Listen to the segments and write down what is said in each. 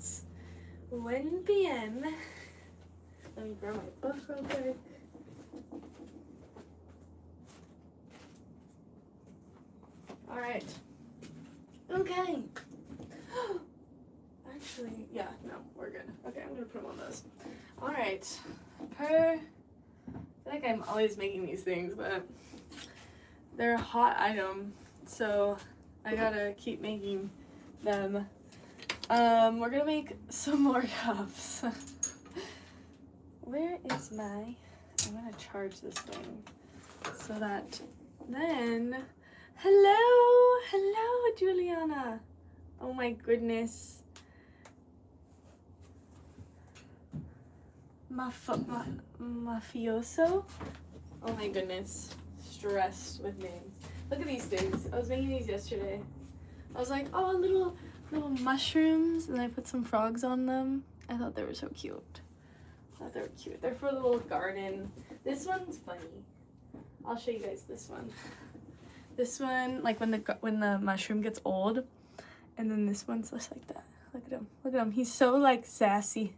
It's 1 p.m. Let me grab my book real quick. Alright. Okay. Actually, yeah, no, we're good. Okay, I'm gonna put them on those. Alright. I feel like I'm always making these things, but they're a hot item, so I gotta keep making them. We're gonna make some more cups. Where is my, I'm gonna charge this thing so that then, hello, Juliana. Oh my goodness. Mafioso? Oh my goodness. Stressed with names. Look at these things. I was making these yesterday. I was like, oh, little mushrooms, and I put some frogs on them. I thought they were so cute. I thought they were cute. They're for a little garden. This one's funny. I'll show you guys this one. This one, like when the mushroom gets old, and then this one's just like that. Look at him. Look at him. He's so like sassy.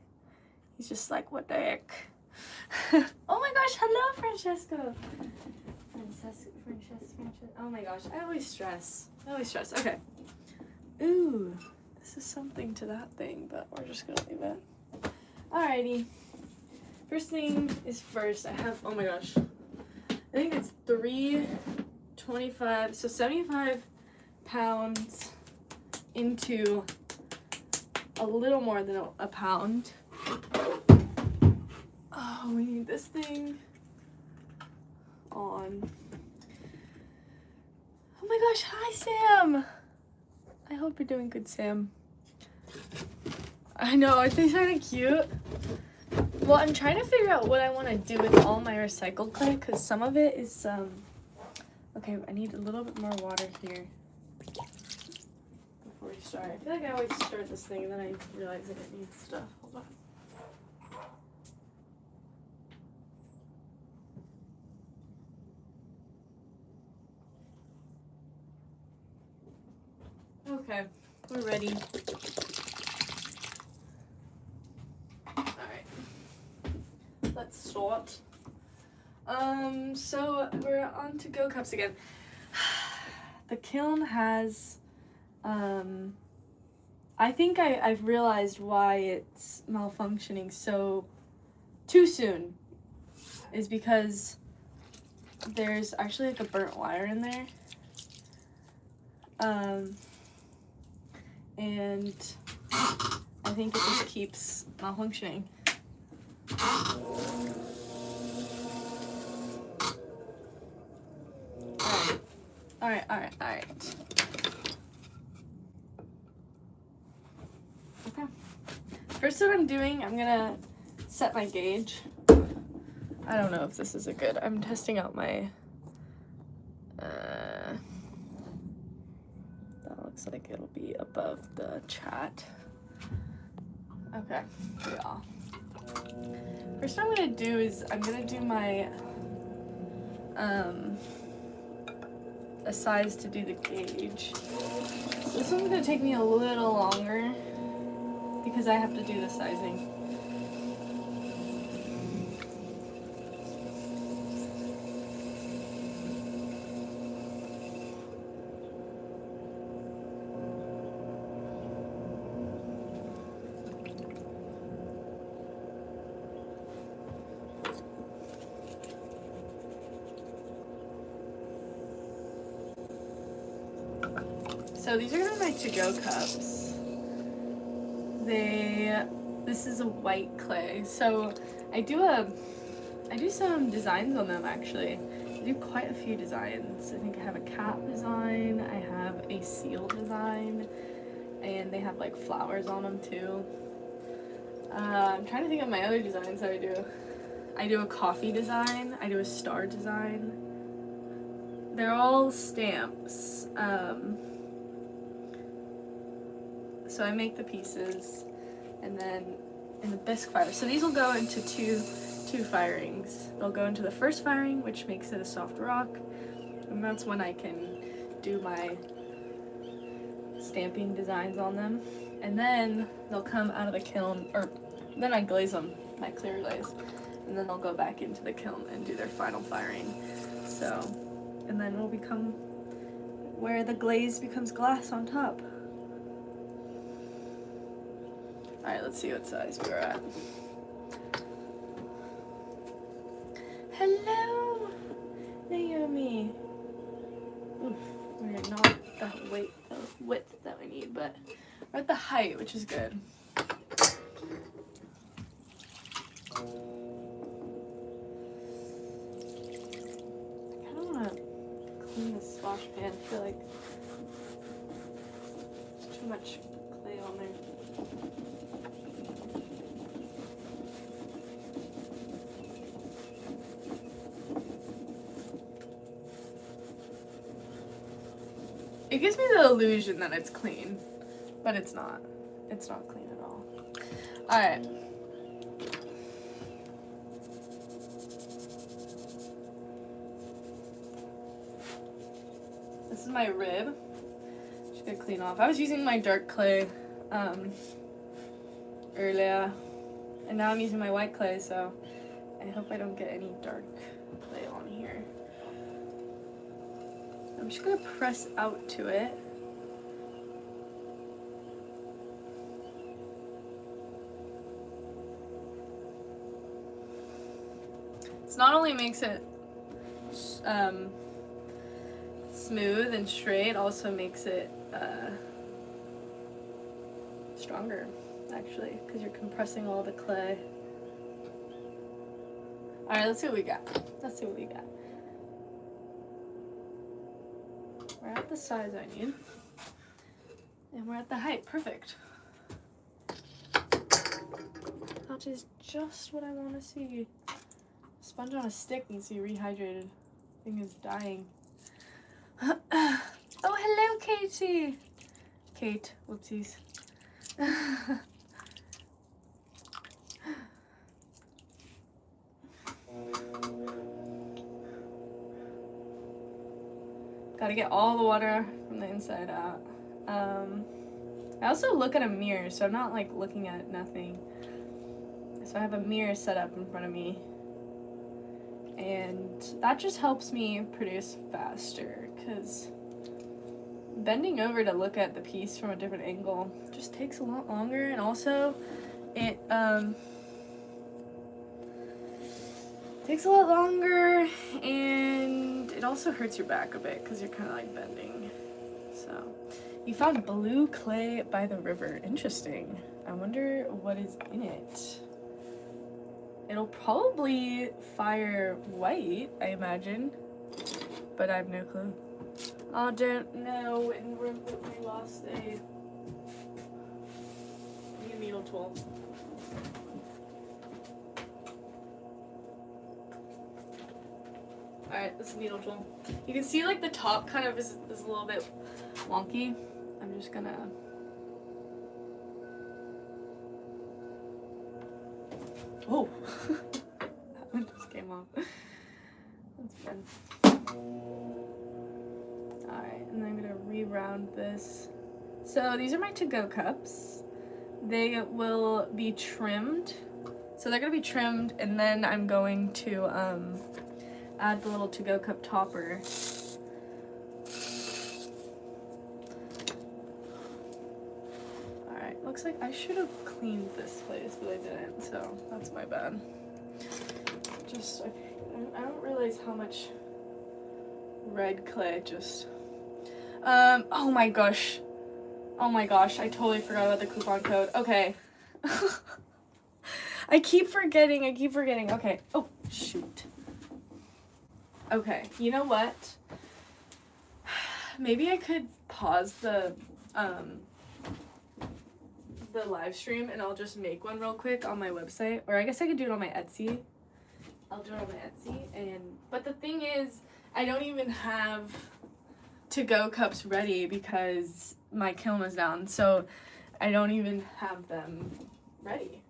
He's just like, what the heck? Oh my gosh, hello, Francesco. Francesco. Oh my gosh, I always stress. Okay. Ooh, this is something to that thing, but we're just gonna leave it. Alrighty. First thing is first. I have, oh my gosh. I think it's 325, so 75 pounds into a little more than a pound. Oh, we need this thing on. Oh my gosh, hi Sam! I hope you're doing good, Sam. I know, aren't they kind of cute? Well, I'm trying to figure out what I want to do with all my recycled clay, because some of it is, okay, I need a little bit more water here before we start. I feel like I always start this thing and then I realize that it needs stuff. Hold on. Okay, we're ready. Alright, let's start. So we're on to go cups again. The kiln has, I think I've realized why it's malfunctioning so too soon is because there's actually like a burnt wire in there. And I think it just keeps malfunctioning. Alright. Okay. First what I'm doing, I'm gonna set my gauge. I don't know if this is a good, I'm testing out my, that looks like it'll be above the chat. Okay, yeah. First what I'm gonna do is I'm gonna do my, a size to do the gauge. So this one's gonna take me a little longer because I have to do the sizing. So these are gonna be my to-go cups. This is a white clay. So I do some designs on them actually. I do quite a few designs. I think I have a cat design, I have a seal design, and they have like flowers on them too. I'm trying to think of my other designs that I do. I do a coffee design, I do a star design. They're all stamps. So I make the pieces, and then in the bisque fire. So these will go into two firings. They'll go into the first firing, which makes it a soft rock, and that's when I can do my stamping designs on them. and then they'll come out of the kiln, or then I glaze them, my clear glaze, and then they'll go back into the kiln and do their final firing. So, and then it'll become where the glaze becomes glass on top. Alright, let's see what size we're at. Hello, Naomi. Oof, we're not the width that we need, but we're at the height, which is good. I kind of want to clean this wash pan. I feel like there's too much clay on there. It gives me the illusion that it's clean, but it's not. It's not clean at all. Alright. This is my rib. Just gonna clean off. I was using my dark clay earlier, and now I'm using my white clay, so I hope I don't get any dark clay on here. I'm just gonna press out to it. This not only makes it smooth and straight, also makes it stronger, actually, because you're compressing all the clay. Alright, let's see what we got. Let's see what we got. We're at the size I need. And we're at the height. Perfect. That is just what I want to see. Sponge on a stick needs to be rehydrated. Thing is dying. Oh, hello, Katie. Kate, whoopsies. Gotta get all the water from the inside out. I also look at a mirror, so I'm not like looking at nothing. So I have a mirror set up in front of me, and that just helps me produce faster, because bending over to look at the piece from a different angle just takes a lot longer, and also it takes a lot longer, and it also hurts your back a bit because you're kind of like bending. So, you found blue clay by the river. Interesting. I wonder what is in it. It'll probably fire white, I imagine, but I have no clue. I don't know. And we lost a. I need a needle tool. Alright, this is a needle tool. You can see like the top kind of is a little bit wonky. I'm just gonna... Oh! That one just came off. That's fun. Alright, and then I'm gonna re-round this. So these are my to-go cups. They will be trimmed. So they're gonna be trimmed, and then I'm going to add the little to-go cup topper. Alright, looks like I should have cleaned this place, but I didn't, so that's my bad. Just, I don't realize how much red clay just... oh my gosh. Oh my gosh, I totally forgot about the coupon code. Okay. I keep forgetting. Okay. Oh, shoot. Okay, you know what? Maybe I could pause the live stream and I'll just make one real quick on my website, or I guess I could do it on my Etsy. I'll do it on my Etsy, but the thing is, I don't even have to-go cups ready because my kiln is down, so I don't even have them ready.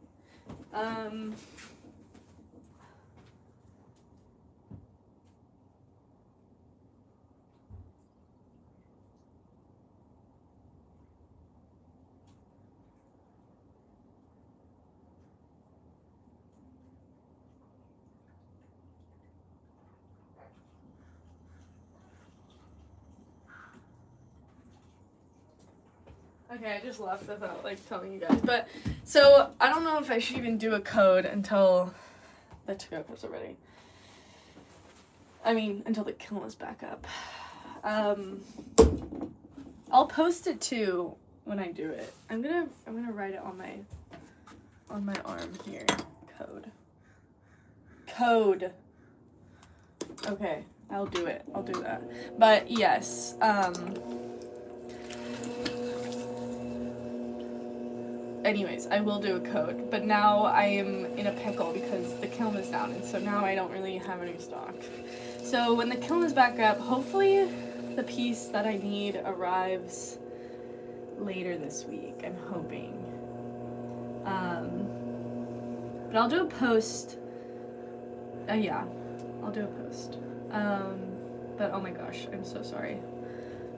Okay, I just left without like telling you guys. But so I don't know if I should even do a code until the to-go cups are ready. I mean, until the kiln is back up. I'll post it too when I do it. I'm gonna write it on my arm here. Code. Okay, I'll do it. I'll do that. But yes, anyways, I will do a code. But now I am in a pickle because the kiln is down, and so now I don't really have any stock. So when the kiln is back up, hopefully the piece that I need arrives later this week, I'm hoping. But I'll do a post. Yeah, I'll do a post. But oh my gosh, I'm so sorry.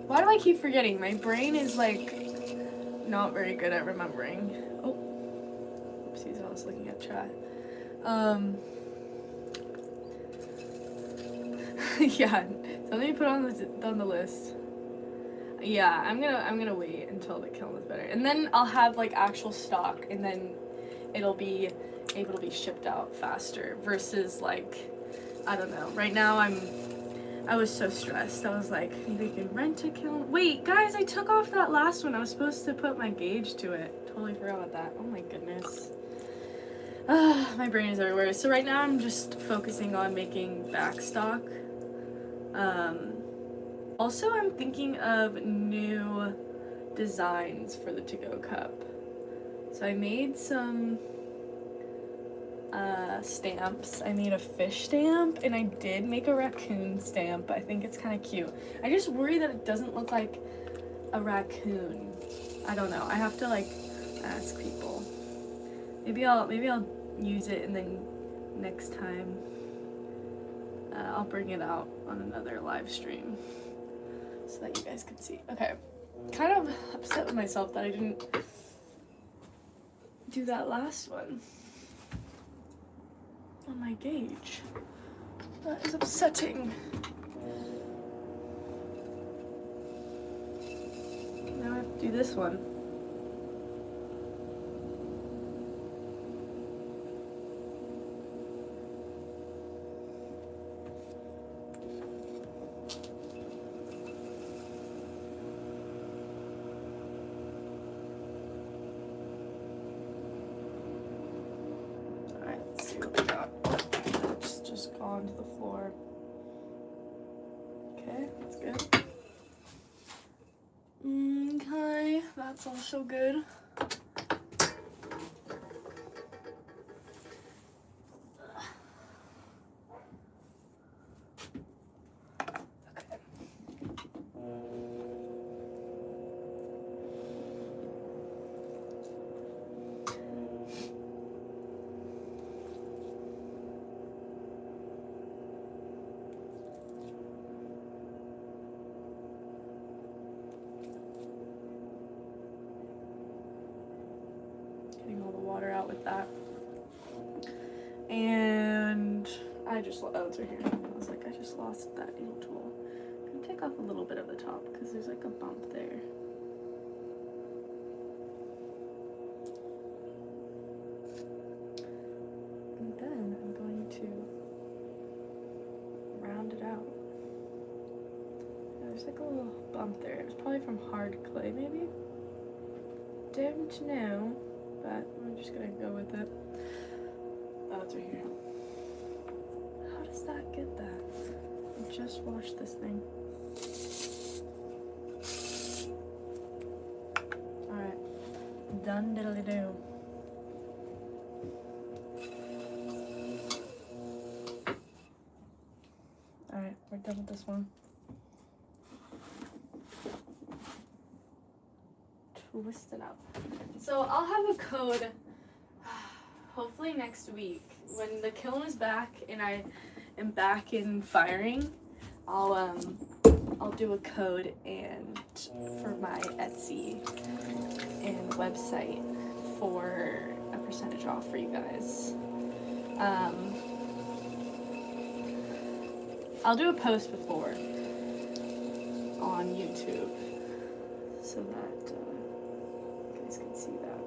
Why do I keep forgetting? My brain is like not very good at remembering. Oh, oopsies, I was looking at chat. Yeah, something to put on the list. Yeah, I'm gonna wait until the kiln is better, and then I'll have like actual stock, and then it'll be able to be shipped out faster versus like, I don't know. Right now I was so stressed. I was like, maybe I can rent a kiln. Wait, guys, I took off that last one. I was supposed to put my gauge to it. Totally forgot about that. Oh my goodness. My brain is everywhere. So right now I'm just focusing on making back stock. Also, I'm thinking of new designs for the to-go cup. So I made some stamps. I made a fish stamp, and I did make a raccoon stamp. I think it's kind of cute. I just worry that it doesn't look like a raccoon. I don't know. I have to like ask people. Maybe I'll use it, and then next time I'll bring it out on another live stream so that you guys can see. Okay, kind of upset with myself that I didn't do that last one on my gauge. That is upsetting. Now I have to do this one. Onto the floor. Okay, that's good. Okay, that's also good. With that, and I just oh, it's right here. I was like, I just lost that needle tool. I'm gonna take off a little bit of the top because there's like a bump there. And then I'm going to round it out. There's like a little bump there. It's probably from hard clay, maybe. Don't know. But I'm just gonna go with it. Oh, it's right here. How does that get that? I just washed this thing. Alright. Done diddly do. Alright, we're done with this one. Twist it up. So I'll have a code hopefully next week when the kiln is back and I am back in firing. I'll do a code and for my Etsy and website for a percentage off for you guys. I'll do a post before on YouTube so that guys can see that.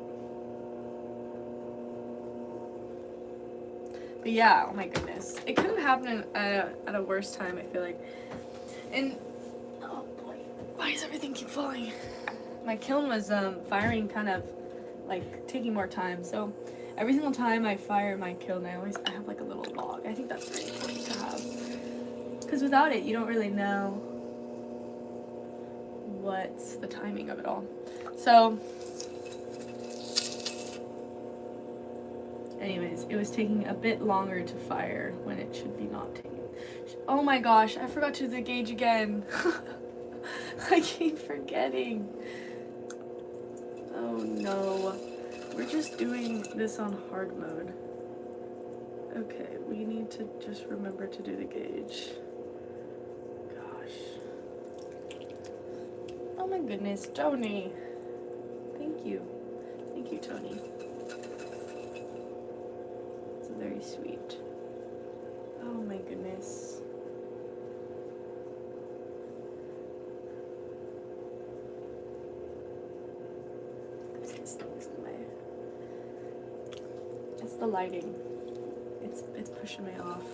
But yeah, oh my goodness. It couldn't happen at a worse time, I feel like. And, oh boy, why does everything keep falling? My kiln was firing kind of like taking more time. So every single time I fire my kiln, I have like a little log. I think that's pretty important to have. Because without it, you don't really know what's the timing of it all. So anyways, it was taking a bit longer to fire when it should be not taking. Oh my gosh, I forgot to do the gauge again. I keep forgetting. Oh no. We're just doing this on hard mode. Okay, we need to just remember to do the gauge. Gosh. Oh my goodness, Tony. Thank you. Thank you, Tony. It's very sweet. Oh my goodness. It's the lighting. It's pushing me off.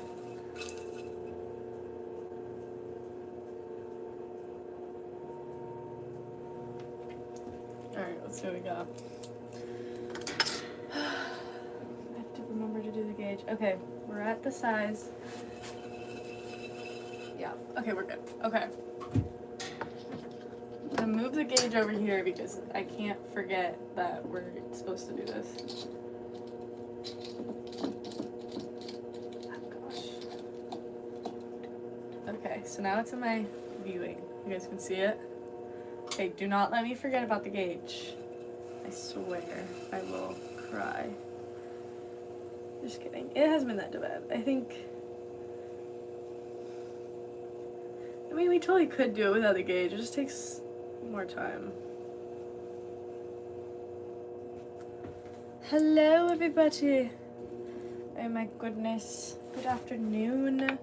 Alright, let's see what we got. I have to remember to do the gauge. Okay, we're at the size. Yeah, okay, we're good. Okay. I'm gonna move the gauge over here because I can't forget that we're supposed to do this. Okay, so now it's in my viewing. You guys can see it? Okay, do not let me forget about the gauge. I swear I will cry. Just kidding. It hasn't been that bad. I mean, we totally could do it without the gauge. It just takes more time. Hello, everybody. Oh my goodness. Good afternoon.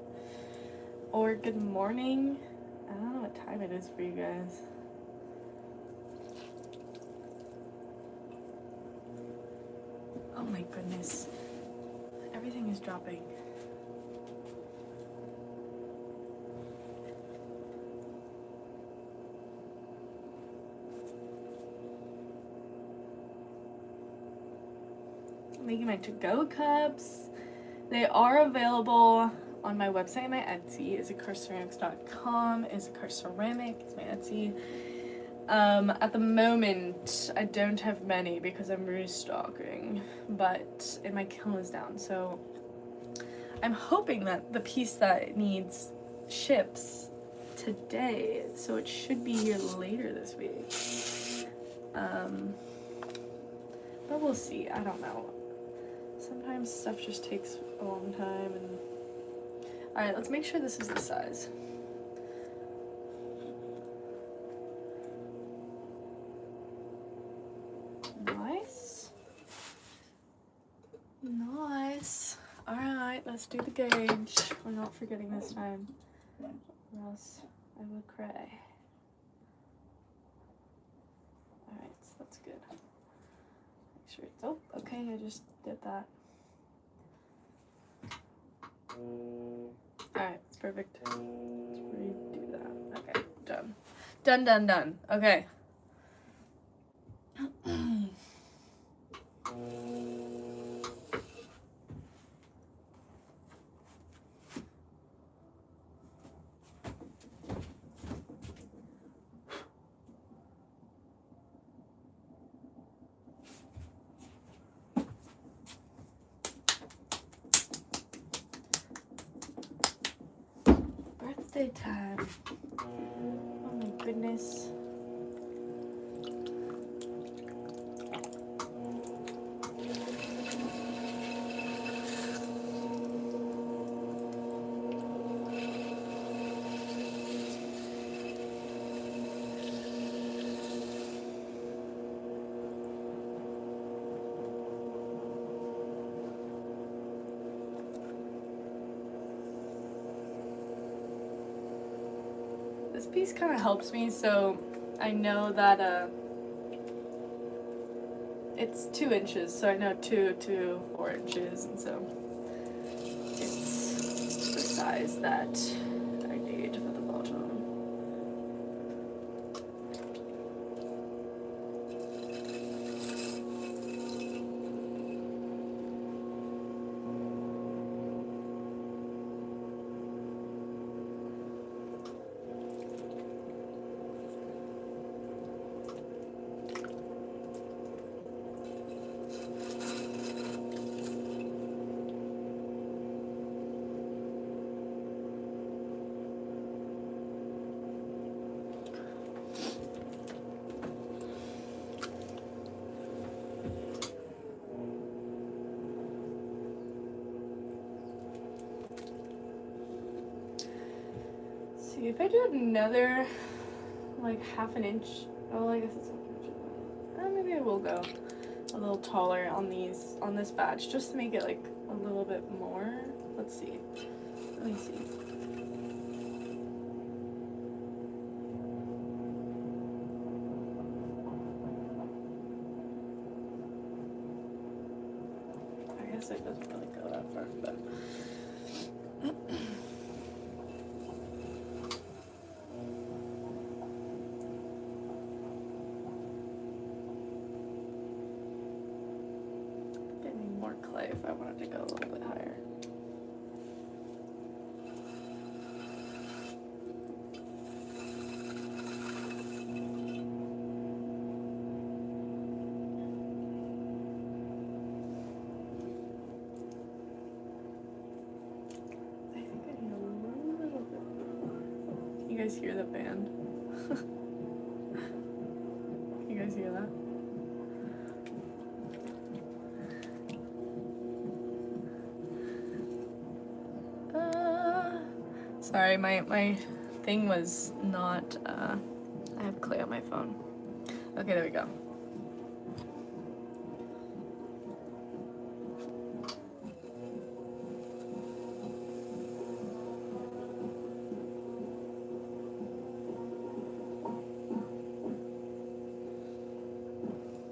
Or good morning. I don't know what time it is for you guys. Oh my goodness. Everything is dropping. I'm making my to-go cups. They are available on my website and my Etsy, isacarrceramics.com. Isacarrceramic is my Etsy. At the moment, I don't have many because I'm restocking, and my kiln is down, so I'm hoping that the piece that it needs ships today, so it should be here later this week. But we'll see. I don't know. Sometimes stuff just takes a long time. And all right, let's make sure this is the size. Nice. Nice. All right, let's do the gauge. We're not forgetting this time, or else I will cry. All right, so that's good. Make sure it's, oh, okay, I just did that. Alright, perfect. Let's redo that. Okay, done. Done. Okay. Birthday time. Oh my goodness. This piece kind of helps me, so I know that it's 2 inches, so I know 2 to 4 inches, and so it's the size that I need for the bottom. See, if I do another, like, half an inch, oh, I guess it's 1 inch. Maybe I will go a little taller on this batch, just to make it, like, a little bit more. Let's see. Let me see. I guess it doesn't really go that far, but... more clay if I wanted to go a little bit higher. I think I need a little bit more. You guys hear the band? You guys hear that? Sorry, my thing was not, I have clay on my phone. Okay, there we go.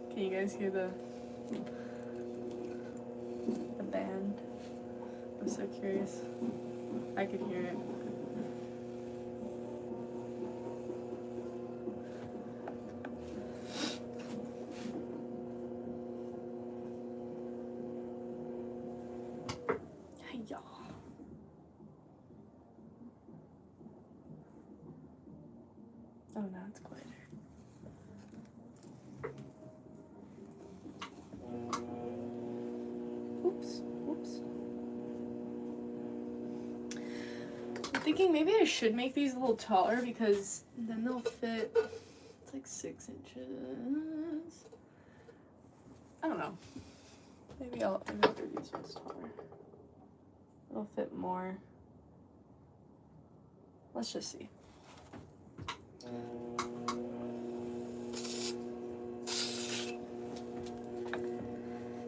Can you guys hear the band? I'm so curious. I could hear it. Hey, y'all. Oh, now it's quieter. Oops, oops. I'm thinking maybe I should make these a little taller because then they'll fit. It's like 6 inches. I don't know. Maybe I'll do these ones taller. It'll fit more. Let's just see.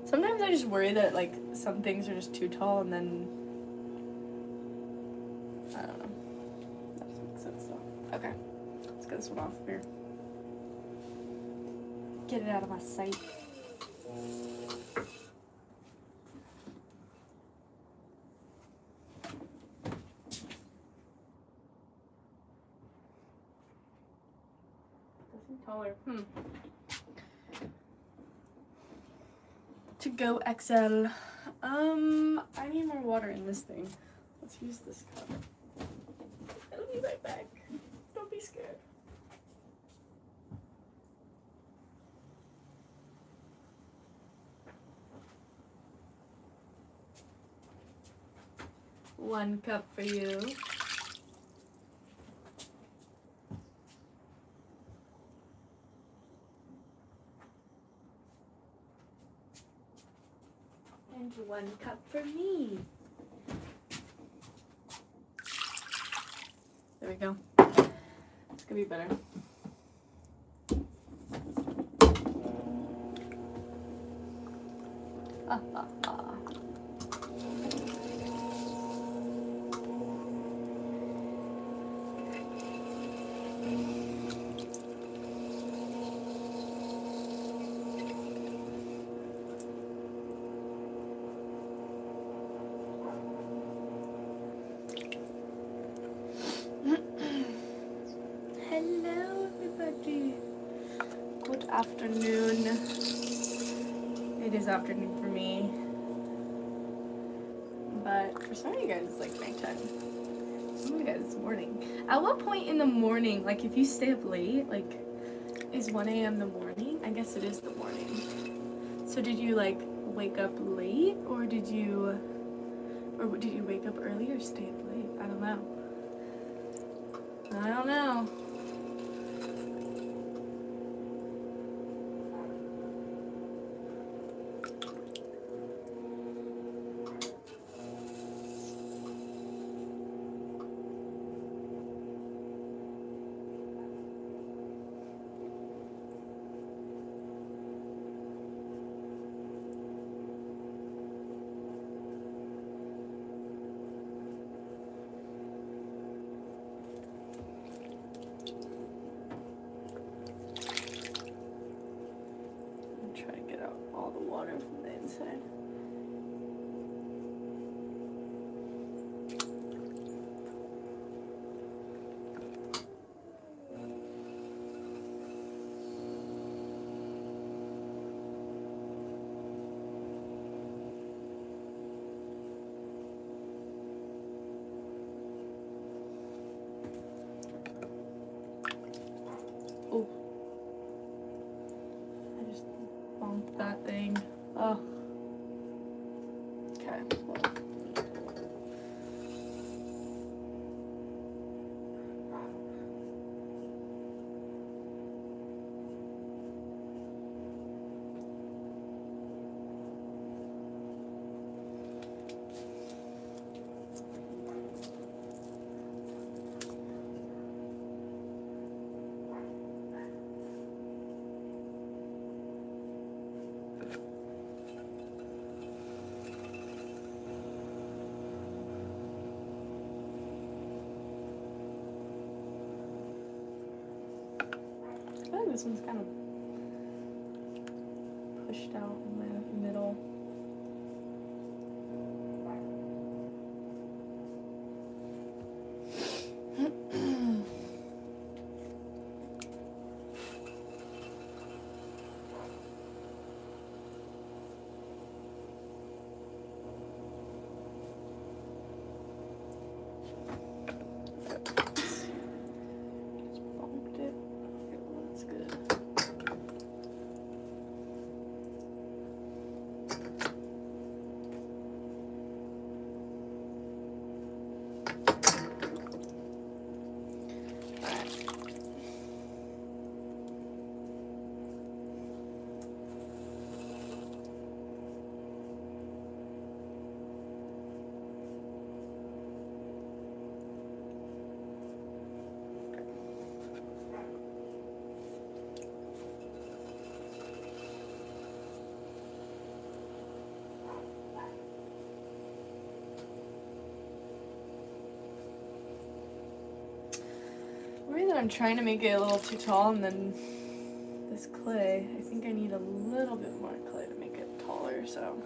Sometimes I just worry that like some things are just too tall and then I don't know. That doesn't make sense though. Okay, let's get this one off here. Get it out of my sight. Taller. To go XL. I need more water in this thing. Let's use this cup. I'll be right back. Don't be scared. One cup for you. And 1 cup for me. There we go. It's gonna be better. afternoon. It is afternoon for me. But for some of you guys, it's like nighttime. Some of you guys, it's morning. At what point in the morning, like if you stay up late, like is 1 a.m. the morning? I guess it is the morning. So did you like wake up late or did you wake up early or stay up late? I don't know. I don't know. Try to get out all the water from the inside. Oh. Bump that thing. Oh. Okay. Well. I think this one's kind of pushed out in the middle. Maybe that I'm trying to make it a little too tall, and then this clay, I think I need a little bit more clay to make it taller, so.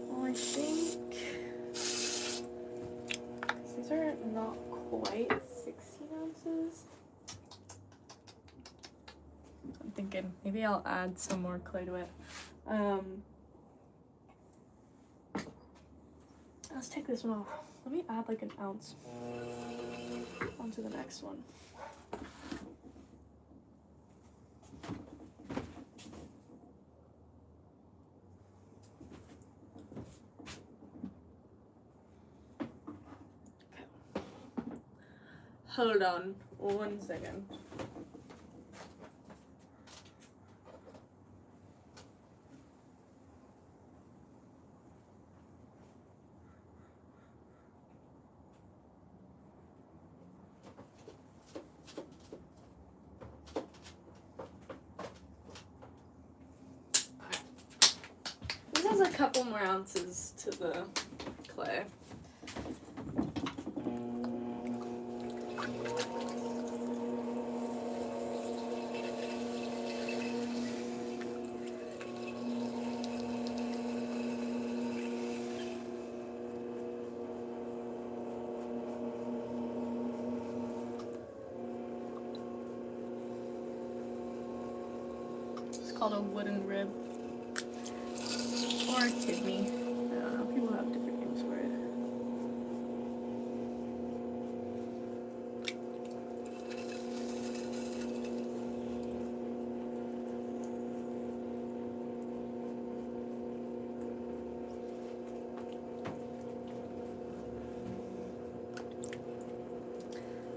Well, I think these are not quite 16 ounces. I'm thinking maybe I'll add some more clay to it. Let's take this one off. Let me add like an ounce onto the next one. Okay. Hold on 1 second. This has a couple more ounces to the clay. called a wooden rib. Or a kidney. I don't know, people have different names for it.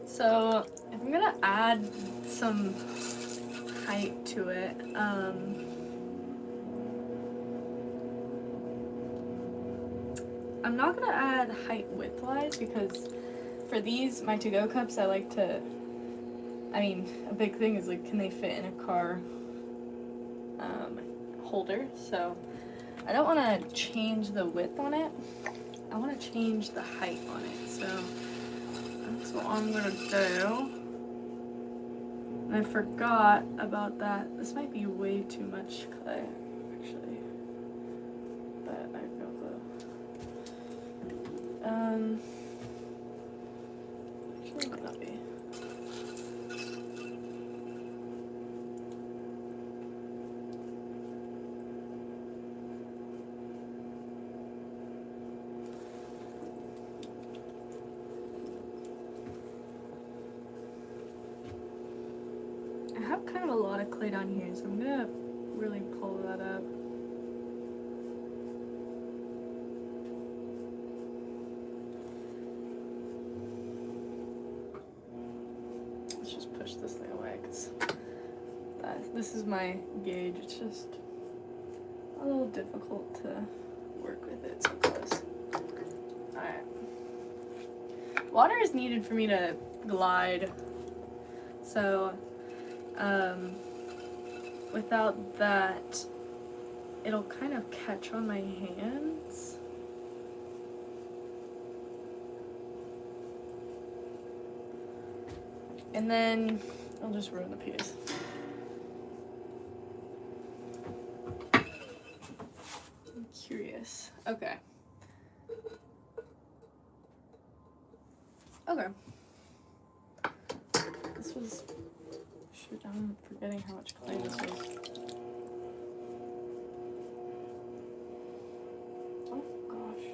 So if I'm gonna add some height to it, I'm not gonna add height width-wise because for these, my to-go cups, I like to, I mean, a big thing is like, can they fit in a car holder? So I don't want to change the width on it. I want to change the height on it. So that's what I'm gonna do. And I forgot about that. This might be way too much clay, actually. But I have no clue. Actually, it might not be. I have kind of a lot of clay down here, so I'm gonna really pull that up. Let's just push this thing away because this is my gauge. It's just a little difficult to work with it so close. Alright. Water is needed for me to glide. So without that, it'll kind of catch on my hands. And then I'll just ruin the piece. I'm curious. Okay. Okay. This was... Shoot, I'm forgetting how much clay this was. Oh, gosh.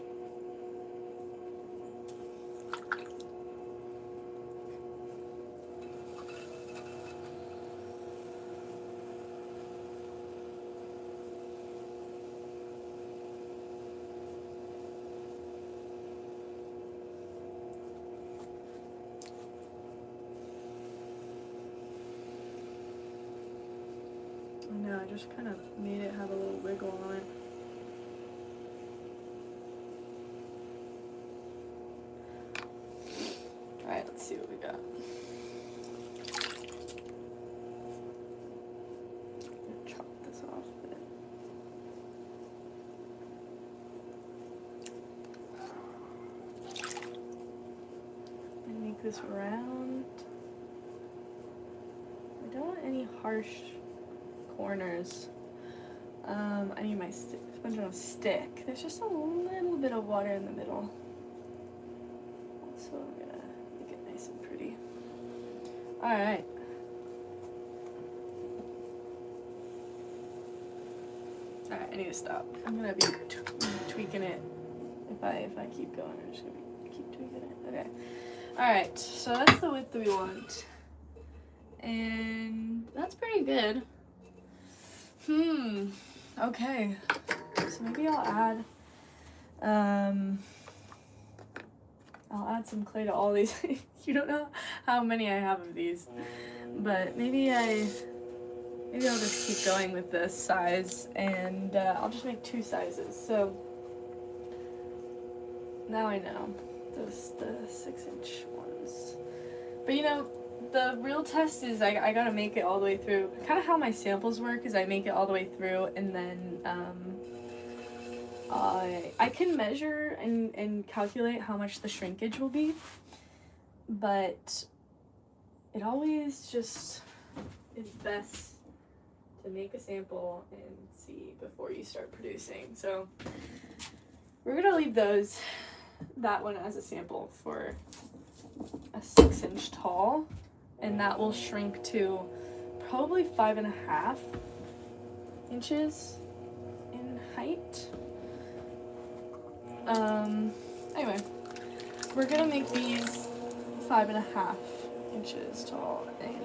No, I just kind of made it have a little wiggle on it. Alright, let's see what we got. I'm gonna chop this off a bit. And make this round. I don't want any harsh corners. I need my sponge on a stick. There's just a little bit of water in the middle. So I'm gonna make it nice and pretty. Alright. Alright, I need to stop. I'm gonna be tweaking it. If I keep going, I'm just gonna keep tweaking it. Okay. Alright, so that's the width we want. And that's pretty good. Okay. So maybe I'll add some clay to all these. You don't know how many I have of these. But maybe I'll just keep going with this size, and I'll just make 2 sizes. So now I know the 6-inch ones. But you know, the real test is I gotta make it all the way through. Kind of how my samples work is I make it all the way through, and then I can measure and calculate how much the shrinkage will be, but it always just is best to make a sample and see before you start producing. So we're gonna leave that one as a sample for a 6-inch tall, and that will shrink to probably 5.5. inches in height. Anyway, we're gonna make these 5.5 inches tall, and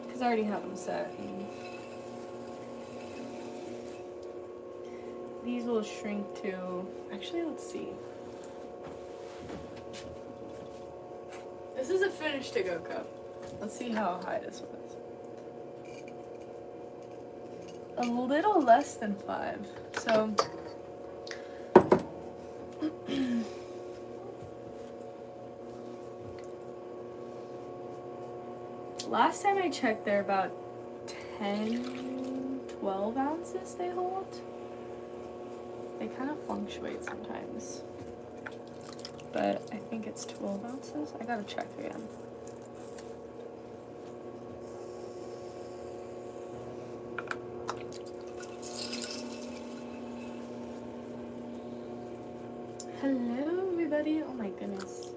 because I already have them set. And these will shrink to, actually, let's see. This is a finished to-go cup. Let's see how high this was. A little less than 5. So last time I checked, they're about 10, 12 ounces they hold. They kind of fluctuate sometimes, but I think it's 12 ounces. I gotta check again. Hello, everybody. Oh my goodness.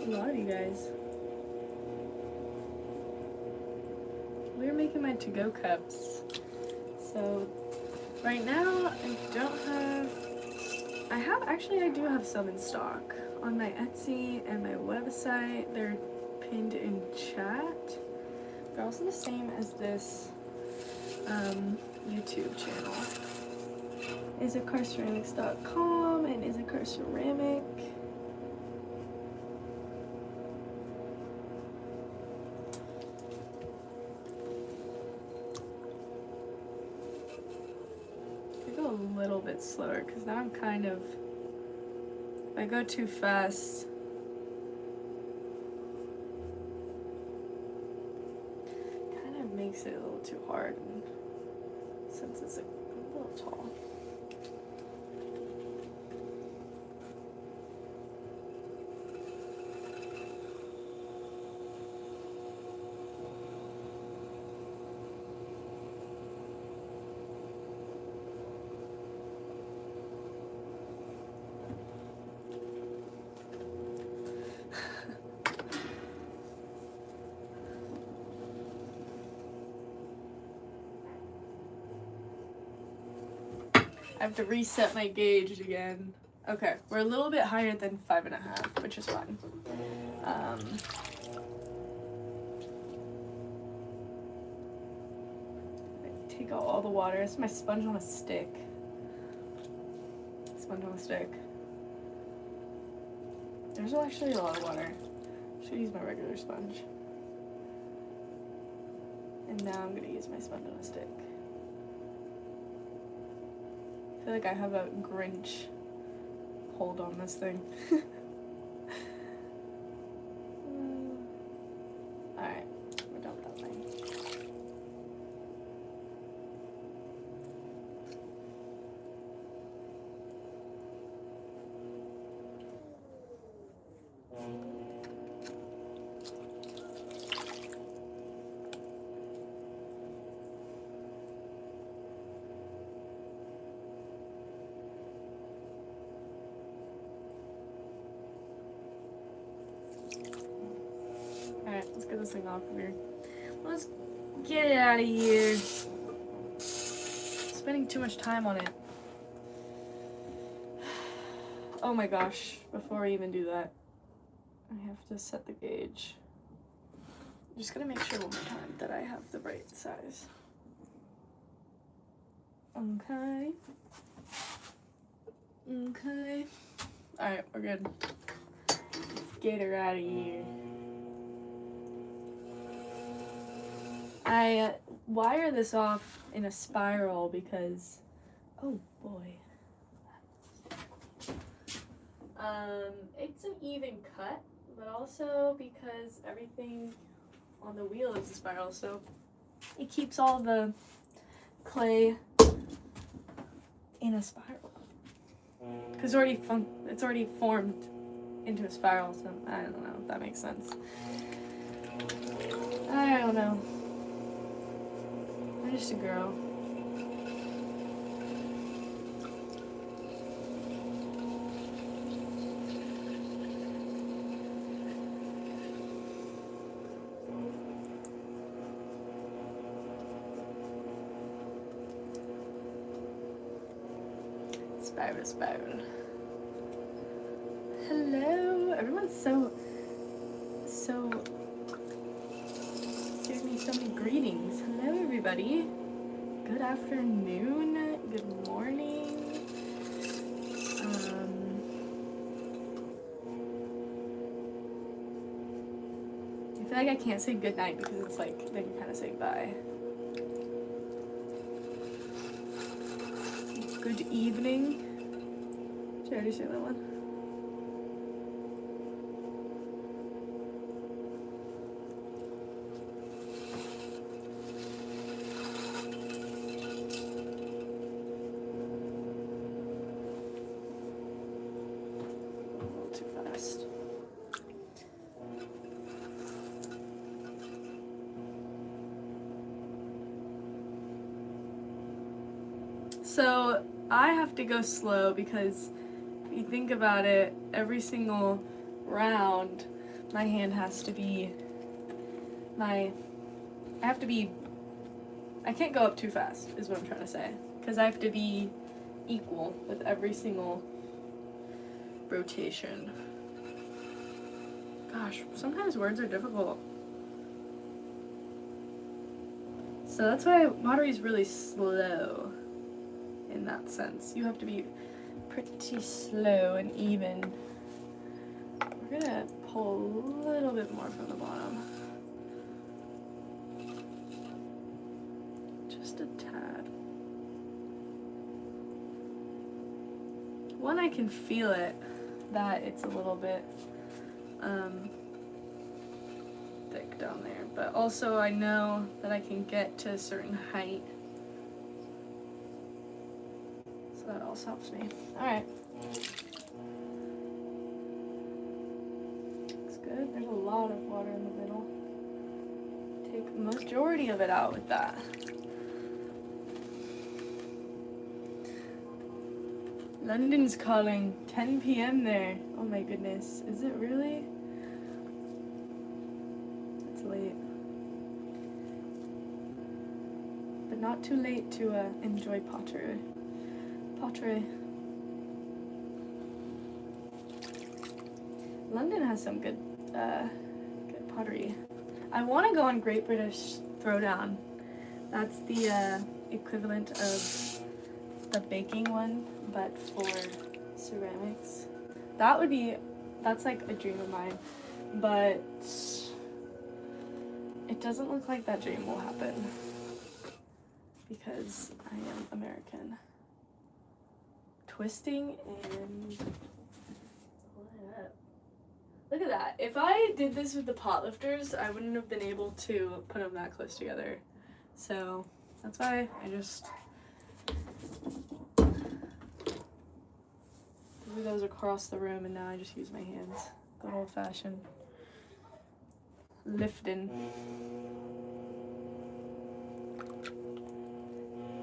A lot of you guys. We're making my to-go cups. So right now I do have some in stock on my Etsy and my website. They're pinned in chat. They're also the same as this YouTube channel. isacarrceramics.com and isacarrceramic. I go a little bit slower because now I'm kind of, if I go too fast, kind of makes it a little too hard, and since it's a little tall. I have to reset my gauge again. Okay, we're a little bit higher than 5.5, which is fine. Take out all the water. It's my sponge on a stick. Sponge on a stick. There's actually a lot of water. I should use my regular sponge. And now I'm gonna use my sponge on a stick. I feel like I have a Grinch hold on this thing. Alright, we're done with that thing. Alright, let's get this thing off of here. Let's get it out of here. Spending too much time on it. Oh my gosh, before I even do that, I have to set the gauge. I'm just gonna make sure one more time that I have the right size. Okay. Okay. Alright, we're good. Get her out of here. I wire this off in a spiral because, oh boy. It's an even cut, but also because everything on the wheel is a spiral, so it keeps all the clay in a spiral. Because it's already formed into a spiral, so I don't know if that makes sense. I don't know. I'm just a girl. Spiral. Hello. Everyone's so giving me so many greetings. Hello, everybody. Good afternoon. Good morning. I feel like I can't say good night because it's like then you kind of say bye. Good evening. Did I already say that one? A little too fast. So I have to go slow because if you think about it, every single round my hand has to be I can't go up too fast is what I'm trying to say, because I have to be equal with every single rotation. Gosh, sometimes words are difficult. So that's why pottery is really slow. In that sense, you have to be pretty slow and even. We're gonna pull a little bit more from the bottom, just a tad. One, I can feel it that it's a little bit thick down there, but also I know that I can get to a certain height. That also helps me. Alright. Looks good. There's a lot of water in the middle. Take the majority of it out with that. London's calling. 10 p.m. there. Oh my goodness. Is it really? It's late. But not too late to enjoy pottery. London has some good pottery. I want to go on Great British Throwdown. That's the equivalent of the baking one, but for ceramics. That's like a dream of mine, but it doesn't look like that dream will happen because I am American. Twisting and look at that. If I did this with the pot lifters, I wouldn't have been able to put them that close together. So that's why I just threw those across the room and now I just use my hands. Good old fashioned lifting.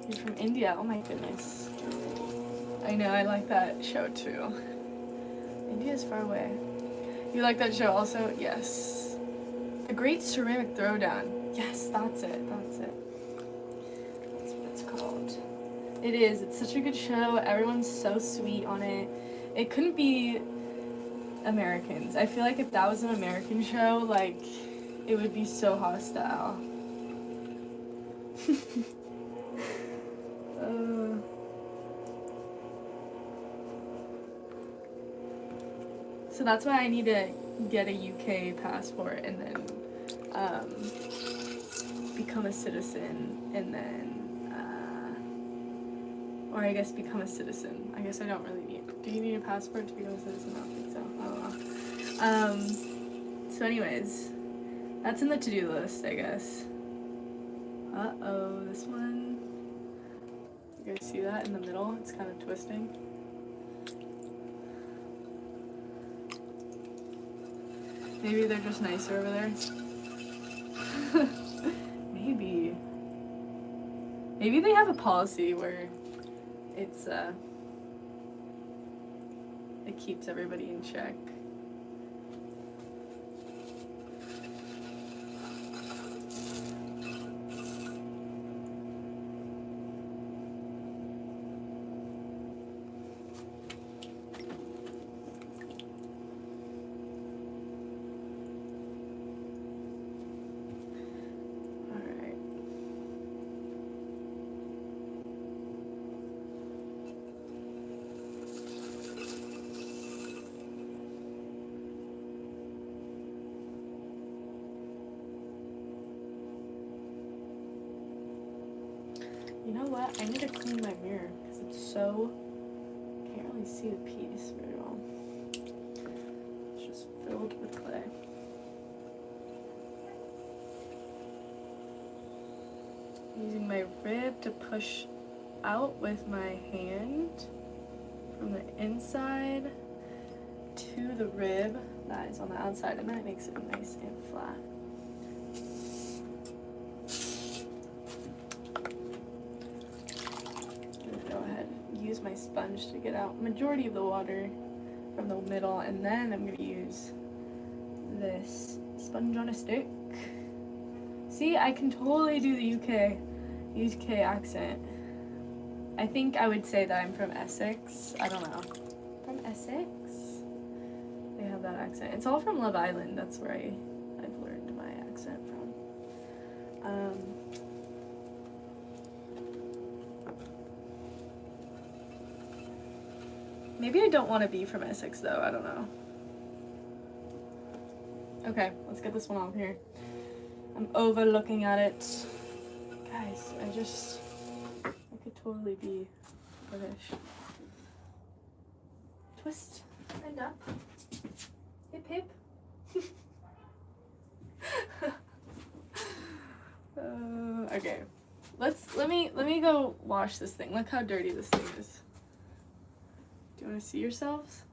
You're from India, oh my goodness. I know, I like that show too. India's far away. You like that show also? Yes. The Great Ceramic Throwdown. Yes, that's it. That's what it's called. It is. It's such a good show. Everyone's so sweet on it. It couldn't be Americans. I feel like if that was an American show, like, it would be so hostile. So that's why I need to get a UK passport and then become a citizen and then, or I guess become a citizen. I guess I don't really need, do you need a passport to become a citizen? I don't think so. I don't know. So anyways, that's in the to-do list, I guess. Uh-oh, this one, you guys see that in the middle? It's kind of twisting. Maybe they're just nicer over there. Maybe. Maybe they have a policy where it's it keeps everybody in check. You know what? I need to clean my mirror because it's so, can't really see the piece very well. It's just filled with clay. Using my rib to push out with my hand from the inside to the rib that is on the outside, and that makes it nice and flat. I'm gonna go ahead and use my sponge to get out majority of the water from the middle, and then I'm gonna use this sponge on a stick. See, I can totally do the UK accent. I think I would say that I'm from Essex. I don't know. From Essex? They have that accent. It's all from Love Island. That's where I've learned my accent from. Maybe I don't want to be from Essex though. I don't know. Okay, let's get this one off here. I'm overlooking at it. Guys, I could totally be British. Twist and up. Hip hip. Okay. Let me go wash this thing. Look how dirty this thing is. Do you want to see yourselves?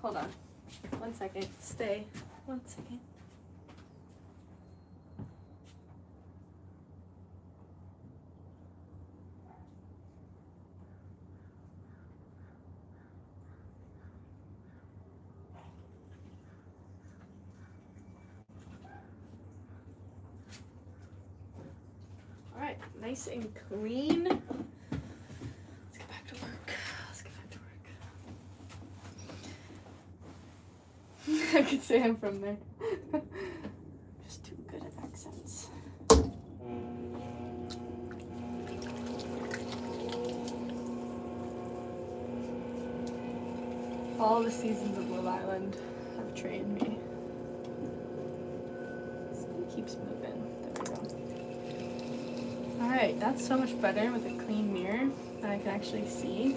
Hold on. 1 second. Stay. 1 second. Alright, nice and clean. Let's get back to work. I could say I'm from there. Just too good at accents. All the seasons of Love Island have trained me. This thing keeps moving. There we go. Alright, that's so much better with a clean mirror that I can actually see.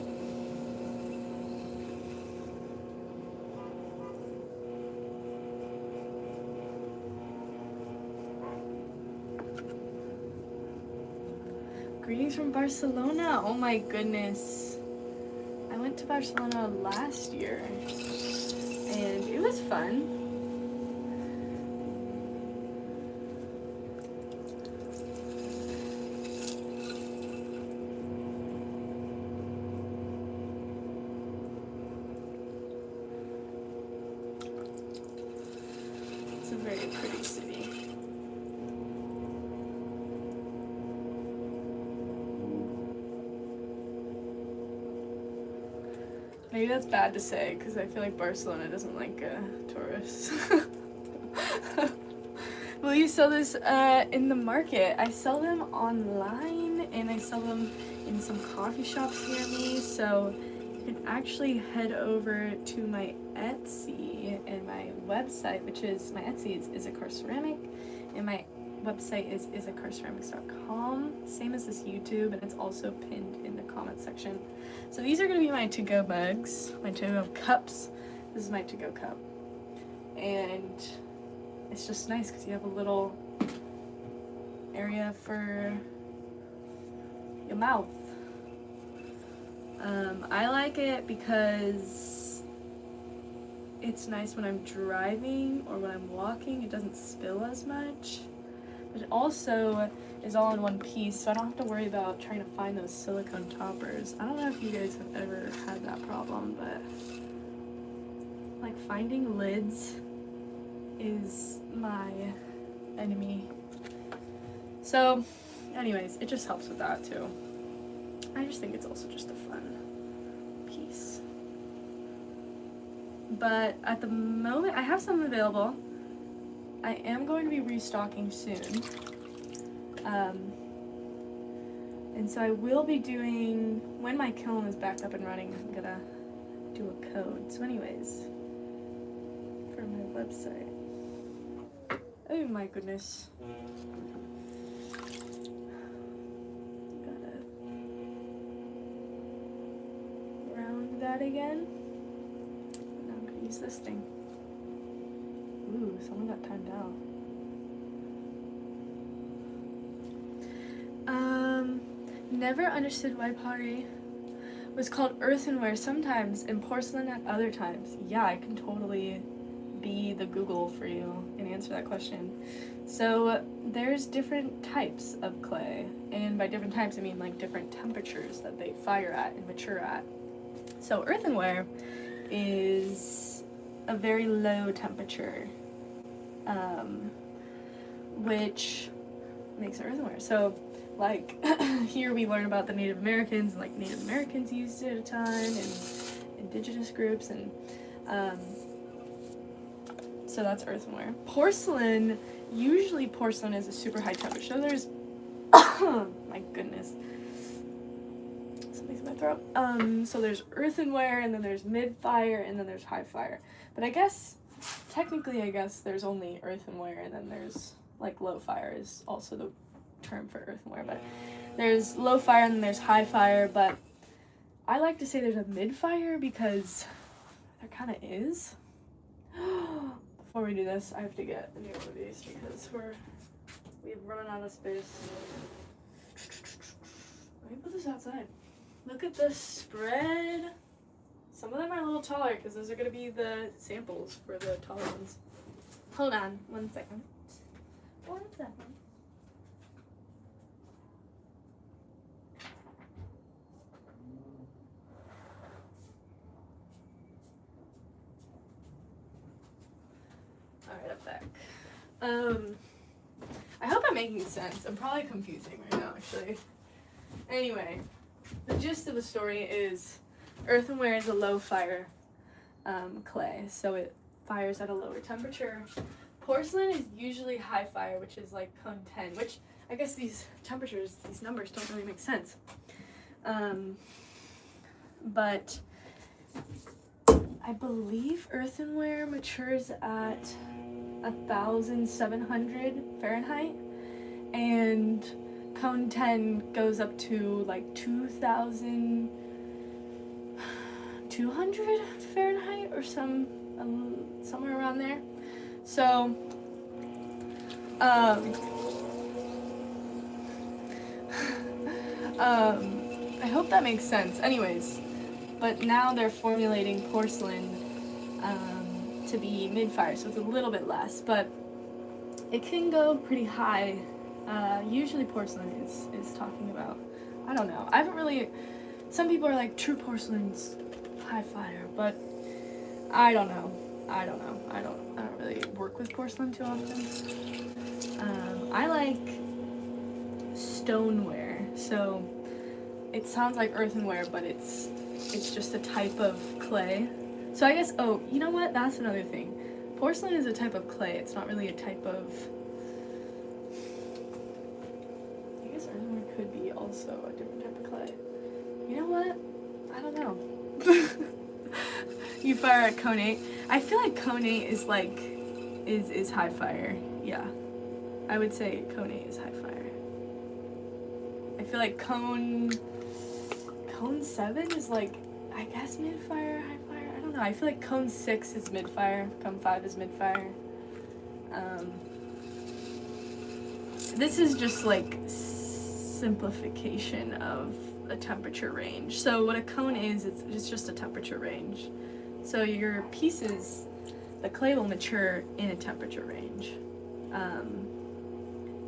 Greetings from Barcelona. Oh my goodness. I went to Barcelona last year and it was fun. It's a very pretty city. Maybe that's bad to say because I feel like Barcelona doesn't like tourists. Will you sell this in the market? I sell them online and I sell them in some coffee shops near me. So you can actually head over to my Etsy and my website, which is, my Etsy is Isacarrceramic and my website is isacarrceramics.com, same as this YouTube, and it's also pinned in the comment section. So these are going to be my to-go mugs, my to-go cups. This is my to-go cup, and it's just nice because you have a little area for your mouth. I like it because it's nice when I'm driving or when I'm walking. It doesn't spill as much. But it also is all in one piece, so I don't have to worry about trying to find those silicone toppers. I don't know if you guys have ever had that problem, but like finding lids is my enemy. So anyways, it just helps with that too. I just think it's also just a fun piece. But at the moment, I have some available. I am going to be restocking soon. And so I will be doing, when my kiln is back up and running, I'm gonna do a code. So anyways, for my website. Oh my goodness. that again. Now I'm gonna use this thing. Ooh, someone got timed out. Never understood why pottery was called earthenware sometimes and porcelain at other times. Yeah, I can totally be the Google for you and answer that question. So there's different types of clay, and by different types I mean like different temperatures that they fire at and mature at. So earthenware is a very low temperature, which makes it earthenware. So like here we learn about the Native Americans, and like Native Americans used it at a time, and indigenous groups, and so that's earthenware. Porcelain, usually porcelain is a super high temperature. So there's my goodness, something's in my throat. So there's earthenware, and then there's mid-fire, and then there's high fire. But I guess technically there's only earthenware, and then there's like low fire is also the term for earthenware, but there's low fire and then there's high fire, but I like to say there's a mid-fire because there kind of is. Before we do this, I have to get a new one of these because we've run out of space. Let me put this outside. Look at the spread. Some of them are a little taller because those are going to be the samples for the taller ones. Hold on 1 second. 1 second. Alright, I'm back. I hope I'm making sense. I'm probably confusing right now, actually. Anyway, the gist of the story is earthenware is a low fire clay, so it fires at a lower temperature. Porcelain is usually high fire, which is like cone 10, which I guess these temperatures, these numbers don't really make sense. But I believe earthenware matures at 1,700 Fahrenheit, and cone 10 goes up to like 2,200 Fahrenheit or somewhere around there. So I hope that makes sense. Anyways, but now they're formulating porcelain to be mid-fire, so it's a little bit less, but it can go pretty high. Usually porcelain is talking about, I don't know. I haven't really, some people are like true porcelain's high fire, but I don't know. I don't really work with porcelain too often. I like stoneware, so it sounds like earthenware, but it's just a type of clay. So I guess, oh, you know what? That's another thing. Porcelain is a type of clay. It's not really a type of, I guess earthenware could be also a different type of clay. You know what? I don't know. You fire at cone 8. I feel like cone 8 is like, is high fire. Yeah. I would say cone 8 is high fire. I feel like cone 7 is like, I guess mid-fire, high fire. I don't know. I feel like cone 6 is mid-fire. Cone 5 is mid-fire. This is just like simplification of a temperature range. So what a cone is, it's just a temperature range. So your pieces, the clay will mature in a temperature range.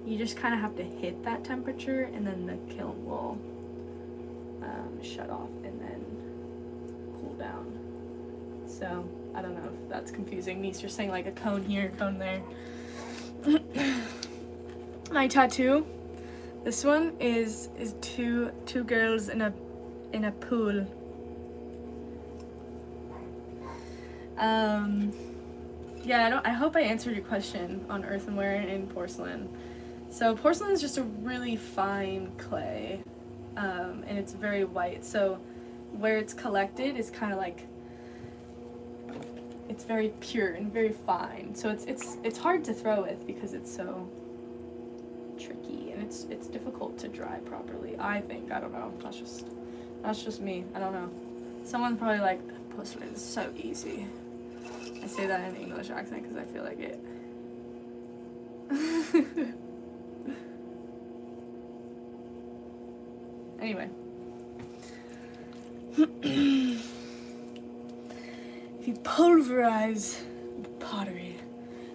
You just kind of have to hit that temperature, and then the kiln will shut off and then cool down. So I don't know if that's confusing. Niece, you're saying like a cone here, a cone there. My tattoo, this one is two girls in a pool. Yeah, I hope I answered your question on earthenware and porcelain. So porcelain is just a really fine clay, and it's very white. So where it's collected is kind of like, it's very pure and very fine. So it's hard to throw with because it's so tricky, and it's difficult to dry properly, I think. I don't know. That's just me. I don't know. Someone's probably like, porcelain is so easy. I say that in an English accent because I feel like it. Anyway. If you pulverize the pottery,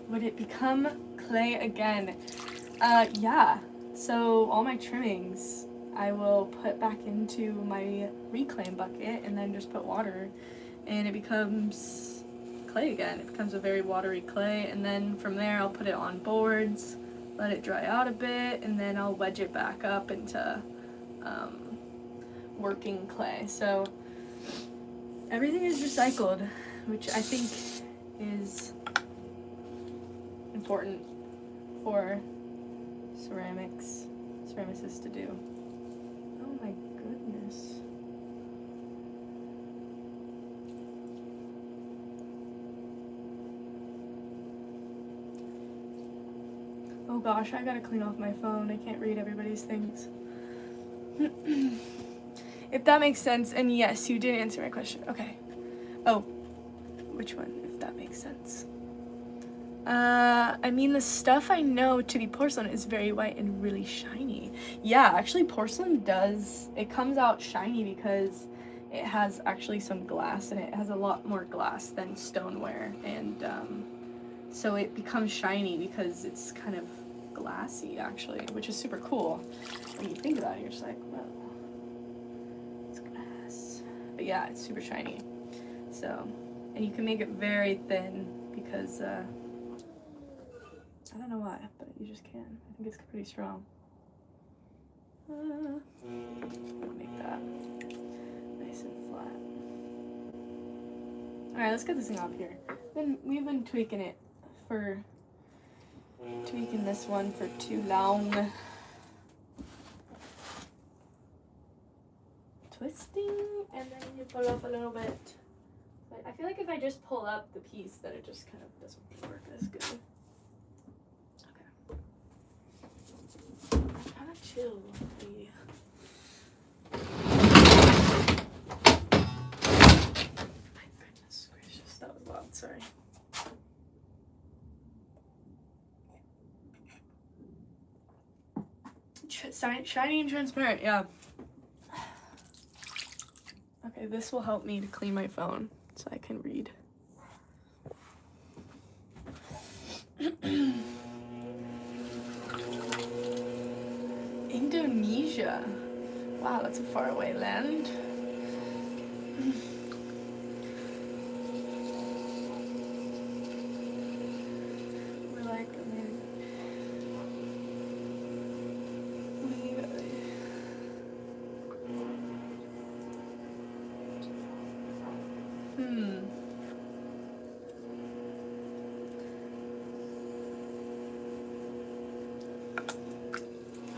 would it become clay again? Yeah. So all my trimmings I will put back into my reclaim bucket and then just put water and it becomes clay again. It becomes a very watery clay, and then from there I'll put it on boards, let it dry out a bit, and then I'll wedge it back up into working clay. So everything is recycled, which I think is important for ceramicists to do. Oh my goodness. Oh gosh, I gotta clean off my phone. I can't read everybody's things. If that makes sense, and yes, you did answer my question. Okay. Oh, which one? If that makes sense. I mean, the stuff I know to be porcelain is very white and really shiny. Yeah, actually porcelain does, it comes out shiny because it has actually some glass in it. It has a lot more glass than stoneware, and so it becomes shiny because it's kind of glassy actually, which is super cool. When you think about it, you're just like, well, it's glass. But yeah, it's super shiny. So, and you can make it very thin because I don't know why, but you just can. I think it's pretty strong. Make that nice and flat. Alright, let's get this thing off here. We've been tweaking this one for too long. Twisting, and then you pull up a little bit. But I feel like if I just pull up the piece, that it just kind of doesn't work as good. Kind of chill. My goodness gracious, that was loud. Sorry. Shiny and transparent, yeah. Okay, this will help me to clean my phone so I can read. Indonesia. Wow, that's a faraway land. We're like,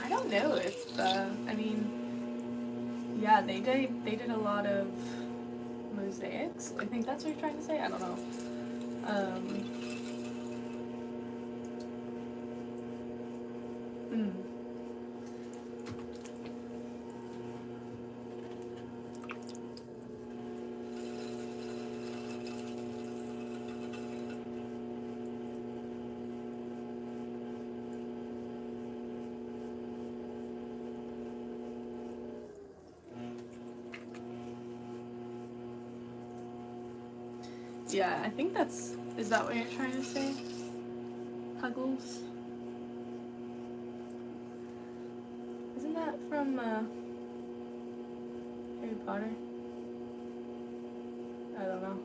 I don't know if I mean, yeah, they did a lot of mosaics. I think that's what you're trying to say. I don't know. Yeah, I think is that what you're trying to say? Puggles? Isn't that from Harry Potter? I don't know.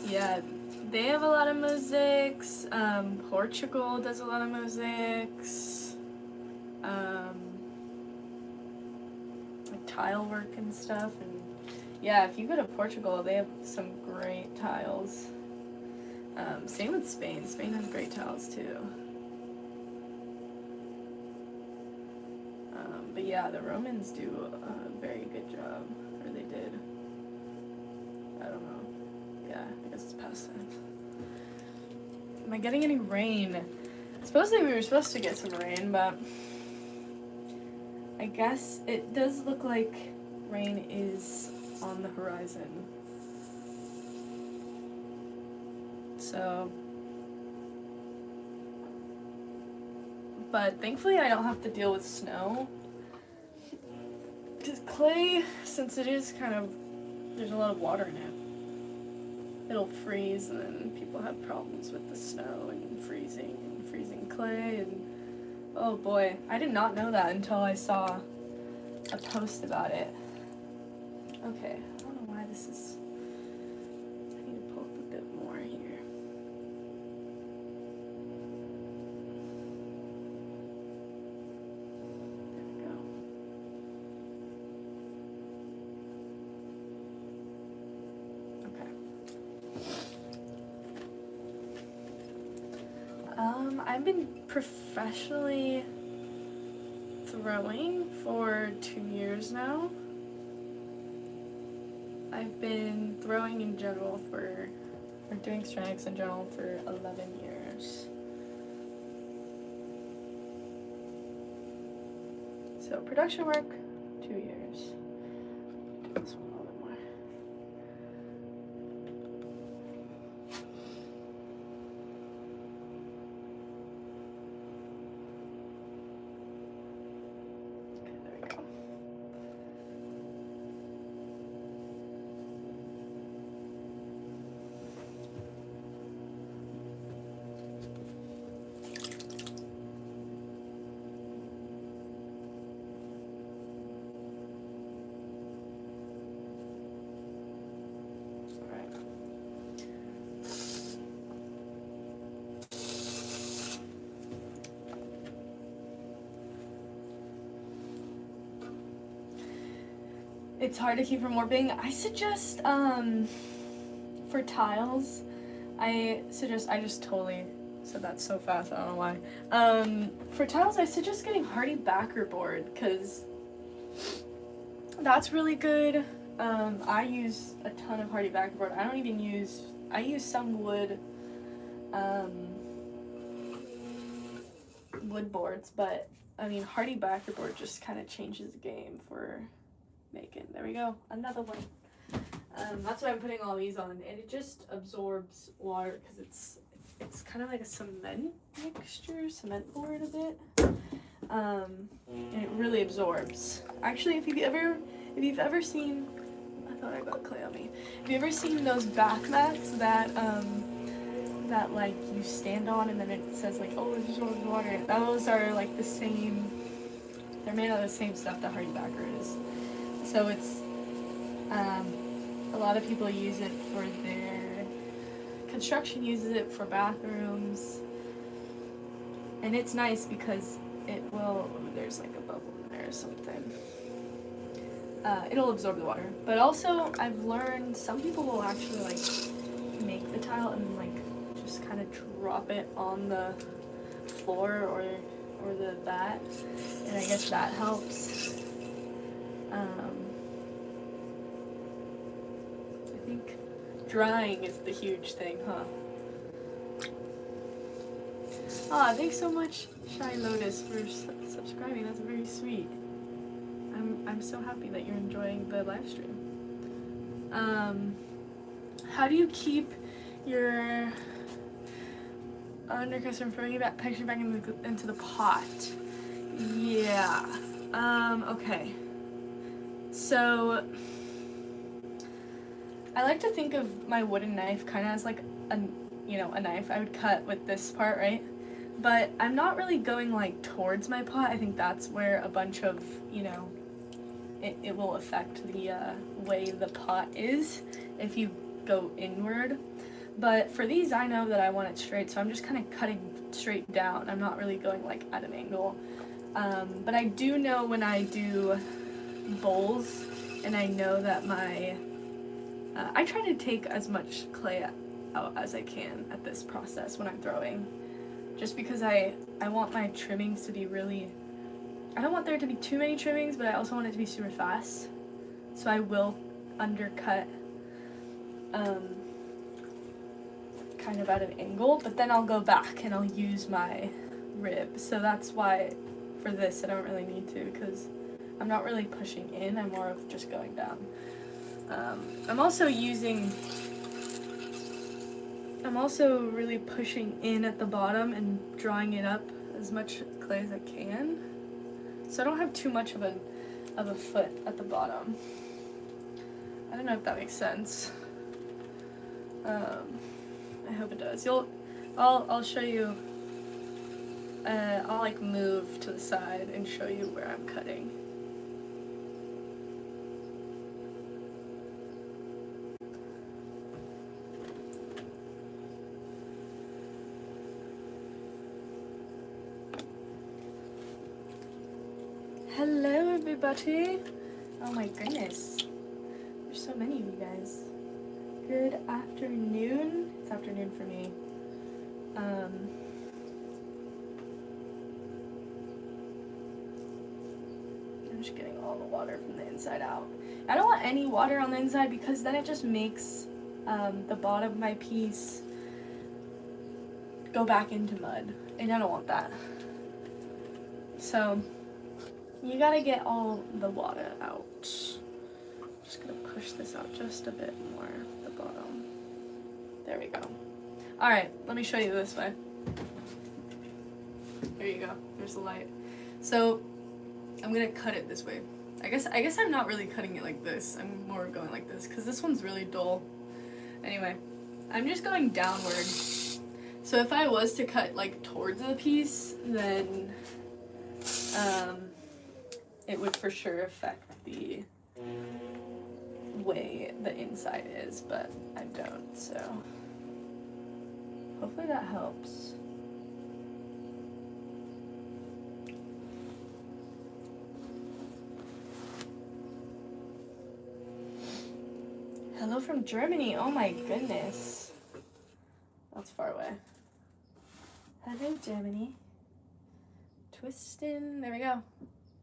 Yeah, they have a lot of mosaics. Portugal does a lot of mosaics. Like tile work and stuff. And yeah, if you go to Portugal, they have some great tiles. Same with Spain. Spain has great tiles too. But yeah, the Romans do a very good job, or they did. I don't know. Yeah, I guess it's past tense. Am I getting any rain? Supposedly we were supposed to get some rain, but I guess it does look like rain is on the horizon. So, but thankfully I don't have to deal with snow. Because clay, since it is kind of, there's a lot of water in it, it'll freeze, and then people have problems with the snow and freezing clay, and oh boy, I did not know that until I saw a post about it. Okay, I don't know why this is, I need to pull up a bit more here. There we go. I've been professionally throwing for 2 years now. I've been throwing in general or doing ceramics in general for 11 years. So production work, 2 years. Do this one a little bit more. It's hard to keep from warping. I suggest, for tiles, I just totally said that so fast, I don't know why. For tiles, I suggest getting hardy backer board, because that's really good. I use a ton of hardy backer board. I use some wood boards, but I mean, hardy backer board just kind of changes the game for making. There we go, another one. That's why I'm putting all these on, and it just absorbs water because it's kind of like a cement board a bit, and it really absorbs. Actually, if you've ever seen, I thought I got clay on me. Have you ever seen those bath mats that like you stand on and then it says like, oh, it absorbs water? Those are like the same. They're made out of the same stuff that hardy backer is. So it's, a lot of people use it for their, construction uses it for bathrooms, and it's nice because it will, there's like a bubble in there or something. It'll absorb the water, but also I've learned some people will actually like make the tile and like just kind of drop it on the floor or the vat, and I guess that helps. I think drying is the huge thing, huh? Thanks so much, Shy Lotus, for subscribing. That's very sweet. I'm so happy that you're enjoying the live stream. How do you keep your undercrust from throwing back into the pot? Yeah. Okay. So I like to think of my wooden knife kind of as like a knife I would cut with this part, right? But I'm not really going like towards my pot. I think that's where a bunch of, it will affect the way the pot is if you go inward. But for these, I know that I want it straight, so I'm just kind of cutting straight down. I'm not really going like at an angle. But I do know when I do bowls, and I know that I try to take as much clay out as I can at this process when I'm throwing, just because I want my trimmings to be really, I don't want there to be too many trimmings, but I also want it to be super fast. So I will undercut kind of at an angle, but then I'll go back and I'll use my rib, so that's why for this I don't really need to, because I'm not really pushing in, I'm more of just going down. I'm also really pushing in at the bottom and drawing it up as much clay as I can, so I don't have too much of a foot at the bottom. I don't know if that makes sense. I hope it does. I'll show you. I'll like move to the side and show you where I'm cutting. Hello everybody! Oh my goodness. There's so many of you guys. Good afternoon. It's afternoon for me. I'm just getting all the water from the inside out. I don't want any water on the inside because then it just makes the bottom of my piece go back into mud, and I don't want that. So you gotta get all the water out. Just gonna push this out just a bit more at the bottom. There we go. Alright, let me show you this way. There you go. There's the light. So I'm gonna cut it this way. I guess I'm not really cutting it like this. I'm more going like this because this one's really dull. Anyway, I'm just going downward. So if I was to cut like towards the piece, then it would for sure affect the way the inside is, but I don't, so hopefully that helps. Hello from Germany. Oh my goodness. That's far away. Hello, Germany. Twistin'. There we go.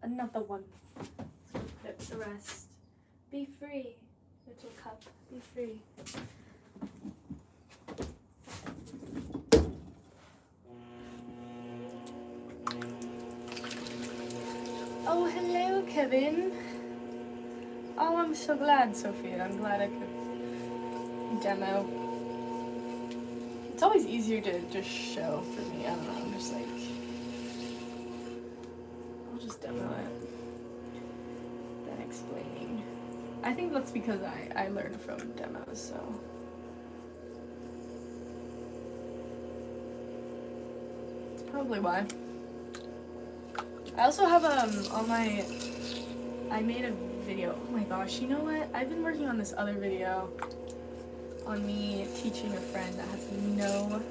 Another one. Flip the rest. Be free. Little cup. Be free. Oh, hello, Kevin. Oh, I'm so glad, Sophia. I'm glad I could demo. It's always easier to just show for me. I don't know. I'm just like, I'll just demo it. Then explaining. I think that's because I learned from demos, so. That's probably why. I also have on my, I made a video. Oh my gosh, you know what? I've been working on this other video on me teaching a friend that has no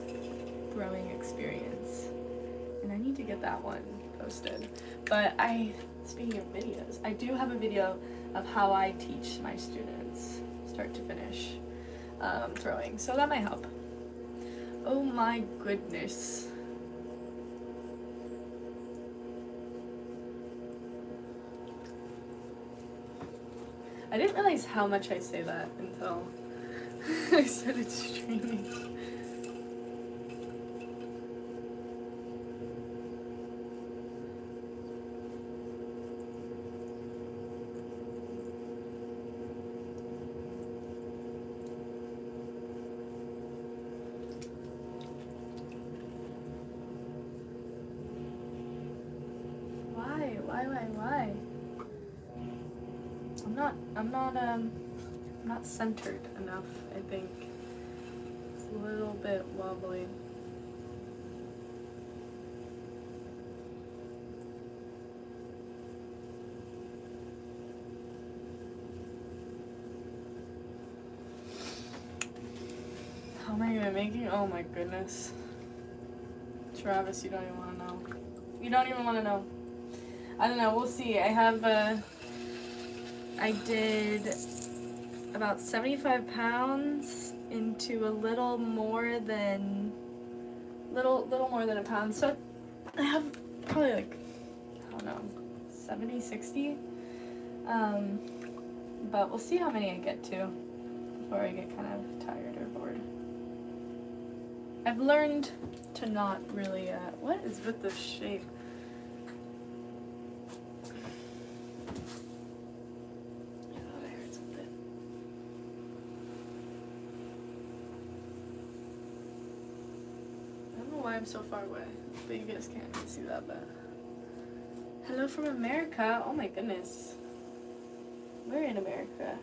growing experience, and I need to get that one posted. But speaking of videos, I do have a video of how I teach my students start to finish throwing, so that might help. Oh my goodness. I didn't realize how much I say that until I started streaming. Why? I'm not centered enough, I think. It's a little bit wobbly. How am I gonna make it? Oh my goodness. Travis, you don't even wanna know. You don't even wanna know. I don't know, we'll see. I did about 75 pounds into a little more than a pound. So I have probably like, I don't know, 70, 60. But we'll see how many I get to before I get kind of tired or bored. I've learned to not really, what is with the shape? I thought I heard something. I don't know why I'm so far away, but you guys can't even see that, but. Hello from America, oh my goodness. We're in America.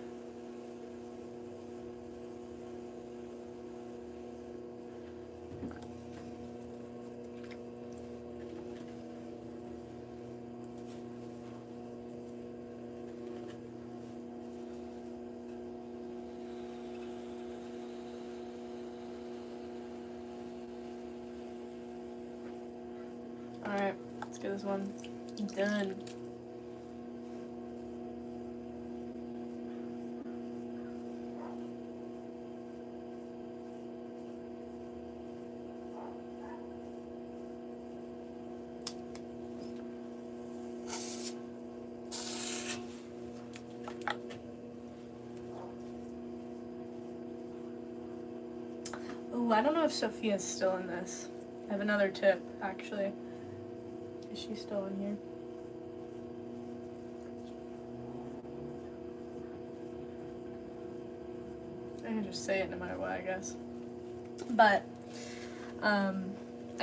Alright, let's get this one done. Oh, I don't know if Sophia's still in this. I have another tip, actually. Is she still in here? I can just say it no matter what, I guess. But I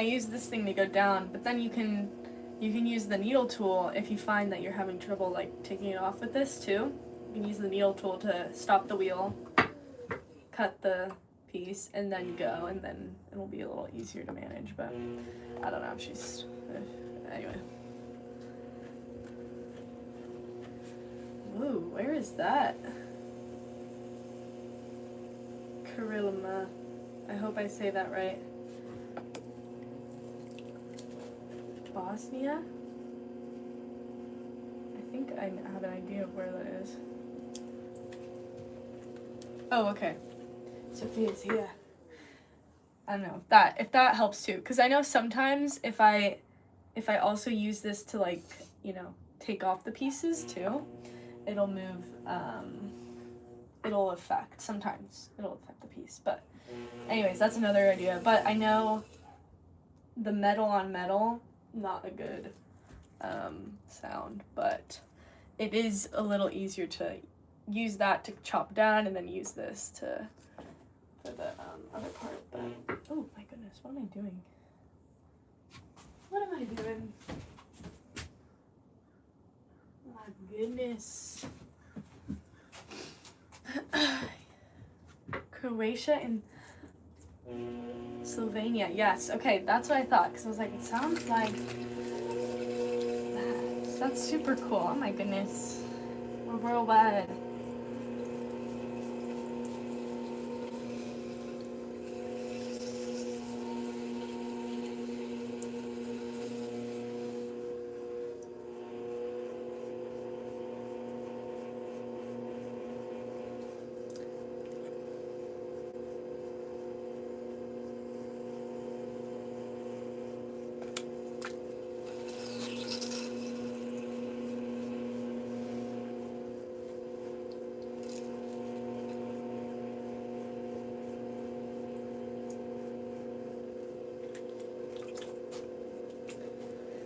use this thing to go down, but then you can use the needle tool if you find that you're having trouble like taking it off with this too. You can use the needle tool to stop the wheel, cut the piece, and then go, and then it'll be a little easier to manage. But I don't know if she's anyway. Ooh, where is that? Karilma. I hope I say that right. Bosnia? I think I have an idea of where that is. Oh, okay. Sophia's here. I don't know if that helps too, because I know sometimes if I also use this to, like, you know, take off the pieces too, it'll move, sometimes it'll affect the piece. But anyways, that's another idea. But I know the metal on metal, not a good sound, but it is a little easier to use that to chop down and then use this for the other part. But oh my goodness, what am I doing? What am I doing? My goodness. Croatia and Slovenia. Yes, okay, that's what I thought, because I was like, it sounds like that. So that's super cool. Oh my goodness. We're worldwide.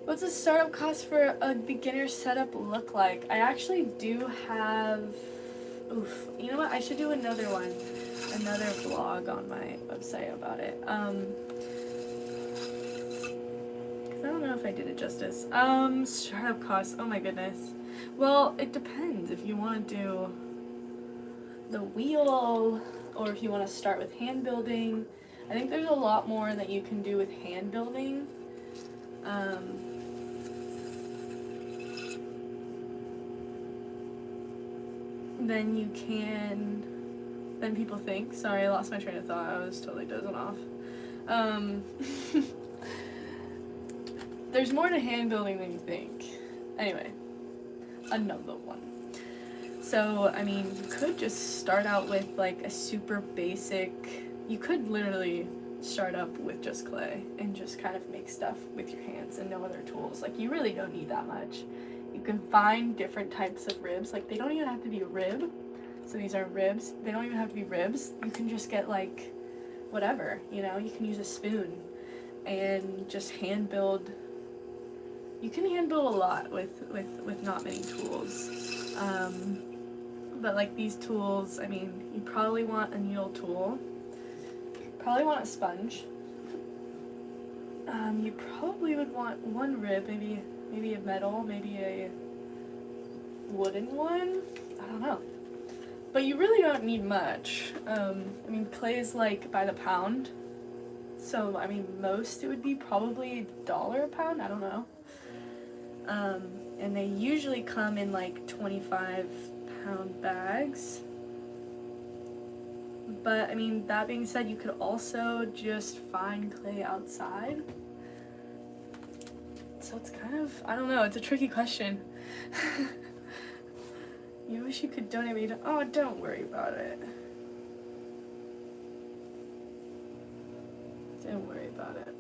What's the startup cost for a beginner setup look like? I actually do have, you know what? I should do another vlog on my website about it. 'Cause I don't know if I did it justice. Startup costs, oh my goodness. Well, it depends if you want to do the wheel or if you want to start with hand building. I think there's a lot more that you can do with hand building. Than people think. Sorry, I lost my train of thought. I was totally dozing off. There's more to hand building than you think. Anyway, another one. So, I mean, you could just start out with like a super basic, you could literally start up with just clay and just kind of make stuff with your hands and no other tools. Like, you really don't need that much. You can find different types of ribs. Like, they don't even have to be a rib. So these are ribs. They don't even have to be ribs. You can just get like whatever, you know, you can use a spoon and just hand build. You can hand build a lot with not many tools. But like these tools, I mean, you probably want a needle tool, probably want a sponge. You probably would want one rib, maybe a metal, maybe a wooden one. I don't know. But you really don't need much. I mean, clay is like by the pound. So, I mean, most it would be probably $1 a pound. I don't know. And they usually come in like 25-pound bags. But, I mean, that being said, you could also just find clay outside. So it's kind of, I don't know, it's a tricky question. You wish you could donate, but you don't, oh, don't worry about it. Don't worry about it.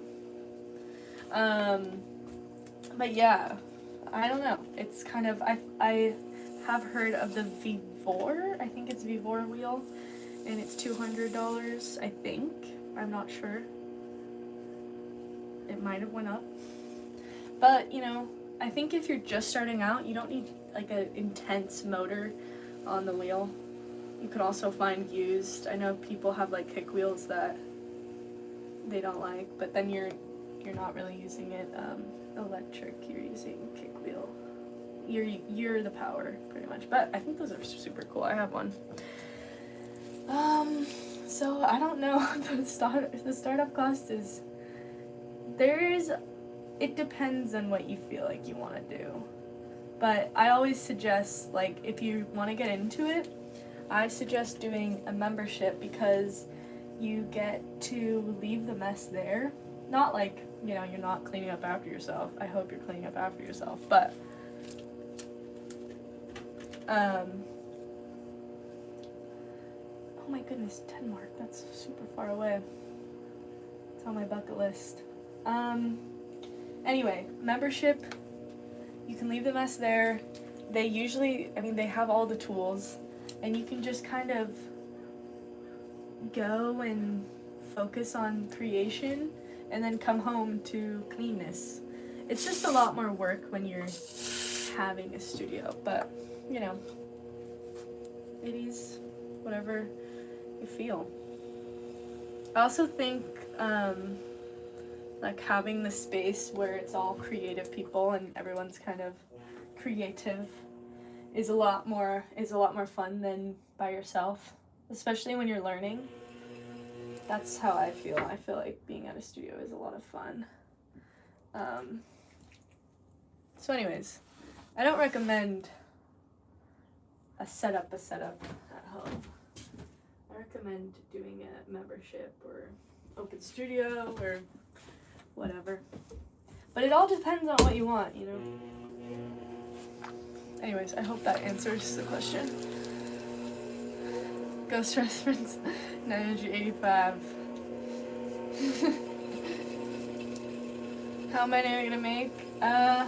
But yeah, I don't know. It's kind of, I have heard of the Vivor, I think it's Vivor wheel, and it's $200, I think. I'm not sure. It might have went up. But, you know, I think if you're just starting out, you don't need like an intense motor on the wheel. You could also find used. I know people have like kick wheels that they don't like, but then you're not really using it electric. You're using kick wheel. You're the power pretty much. But I think those are super cool. I have one. So I don't know. The startup cost is it depends on what you feel like you want to do. But I always suggest, like, if you want to get into it, I suggest doing a membership because you get to leave the mess there. Not like, you know, you're not cleaning up after yourself. I hope you're cleaning up after yourself. But, oh my goodness, Denmark. That's super far away. It's on my bucket list. Anyway, membership, you can leave the mess there. They usually, I mean, they have all the tools, and you can just kind of go and focus on creation and then come home to cleanness. It's just a lot more work when you're having a studio, but, you know, it is whatever you feel. I also think, like having the space where it's all creative people and everyone's kind of creative is a lot more fun than by yourself, especially when you're learning. That's how I feel. I feel like being at a studio is a lot of fun. So anyways, I don't recommend a setup at home. I recommend doing a membership or open studio or whatever. But it all depends on what you want, you know? Anyways, I hope that answers the question. Ghost Reference 985. How many are you gonna make? I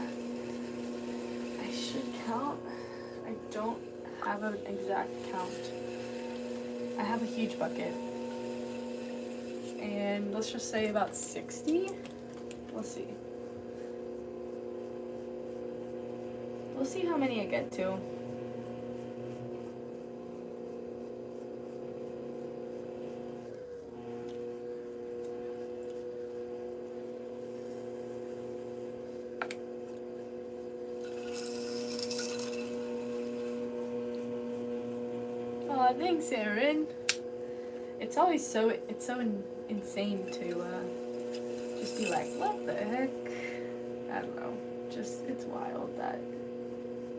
should count. I don't have an exact count. I have a huge bucket. And let's just say about 60. We'll see. We'll see how many I get to. Oh, thanks, Erin. It's always so insane to just be like, what the heck? I don't know. Just, it's wild that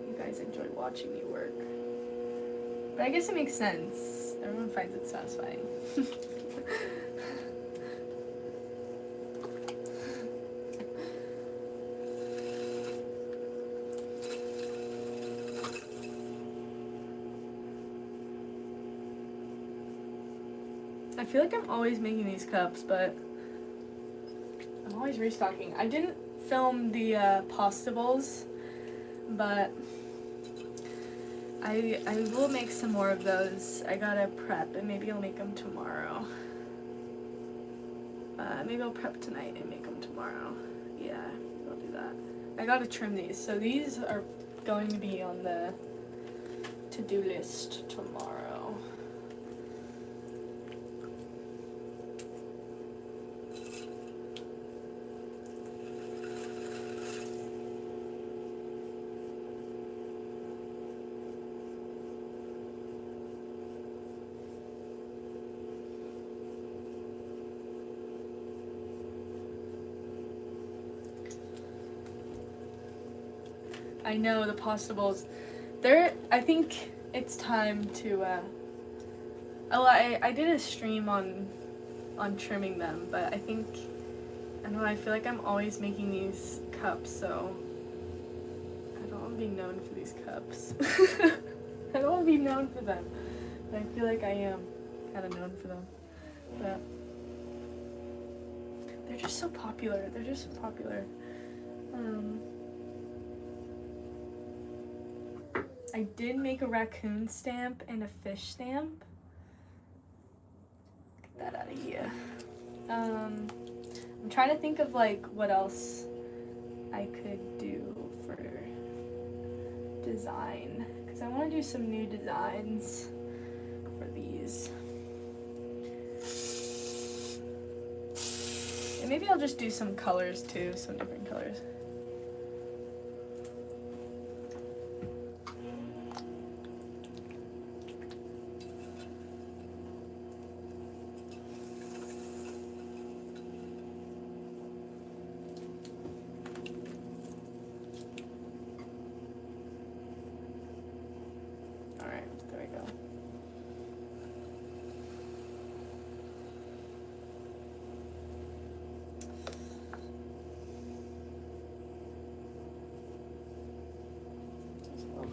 you guys enjoy watching me work. But I guess it makes sense. Everyone finds it satisfying. I feel like I'm always making these cups, but I'm always restocking. I didn't film the postables, but I will make some more of those. I gotta prep and maybe I'll make them tomorrow. Maybe I'll prep tonight and make them tomorrow. Yeah, I'll do that. I gotta trim these, so these are going to be on the to-do list tomorrow. I know the possibles. I think it's time to. I did a stream on trimming them, but I think I don't know. I feel like I'm always making these cups, so I don't want to be known for these cups. I don't want to be known for them, but I feel like I am kind of known for them. But they're just so popular. They're just so popular. I did make a raccoon stamp and a fish stamp. Get that out of here. I'm trying to think of like what else I could do for design, because I want to do some new designs for these. And maybe I'll just do some colors too, some different colors.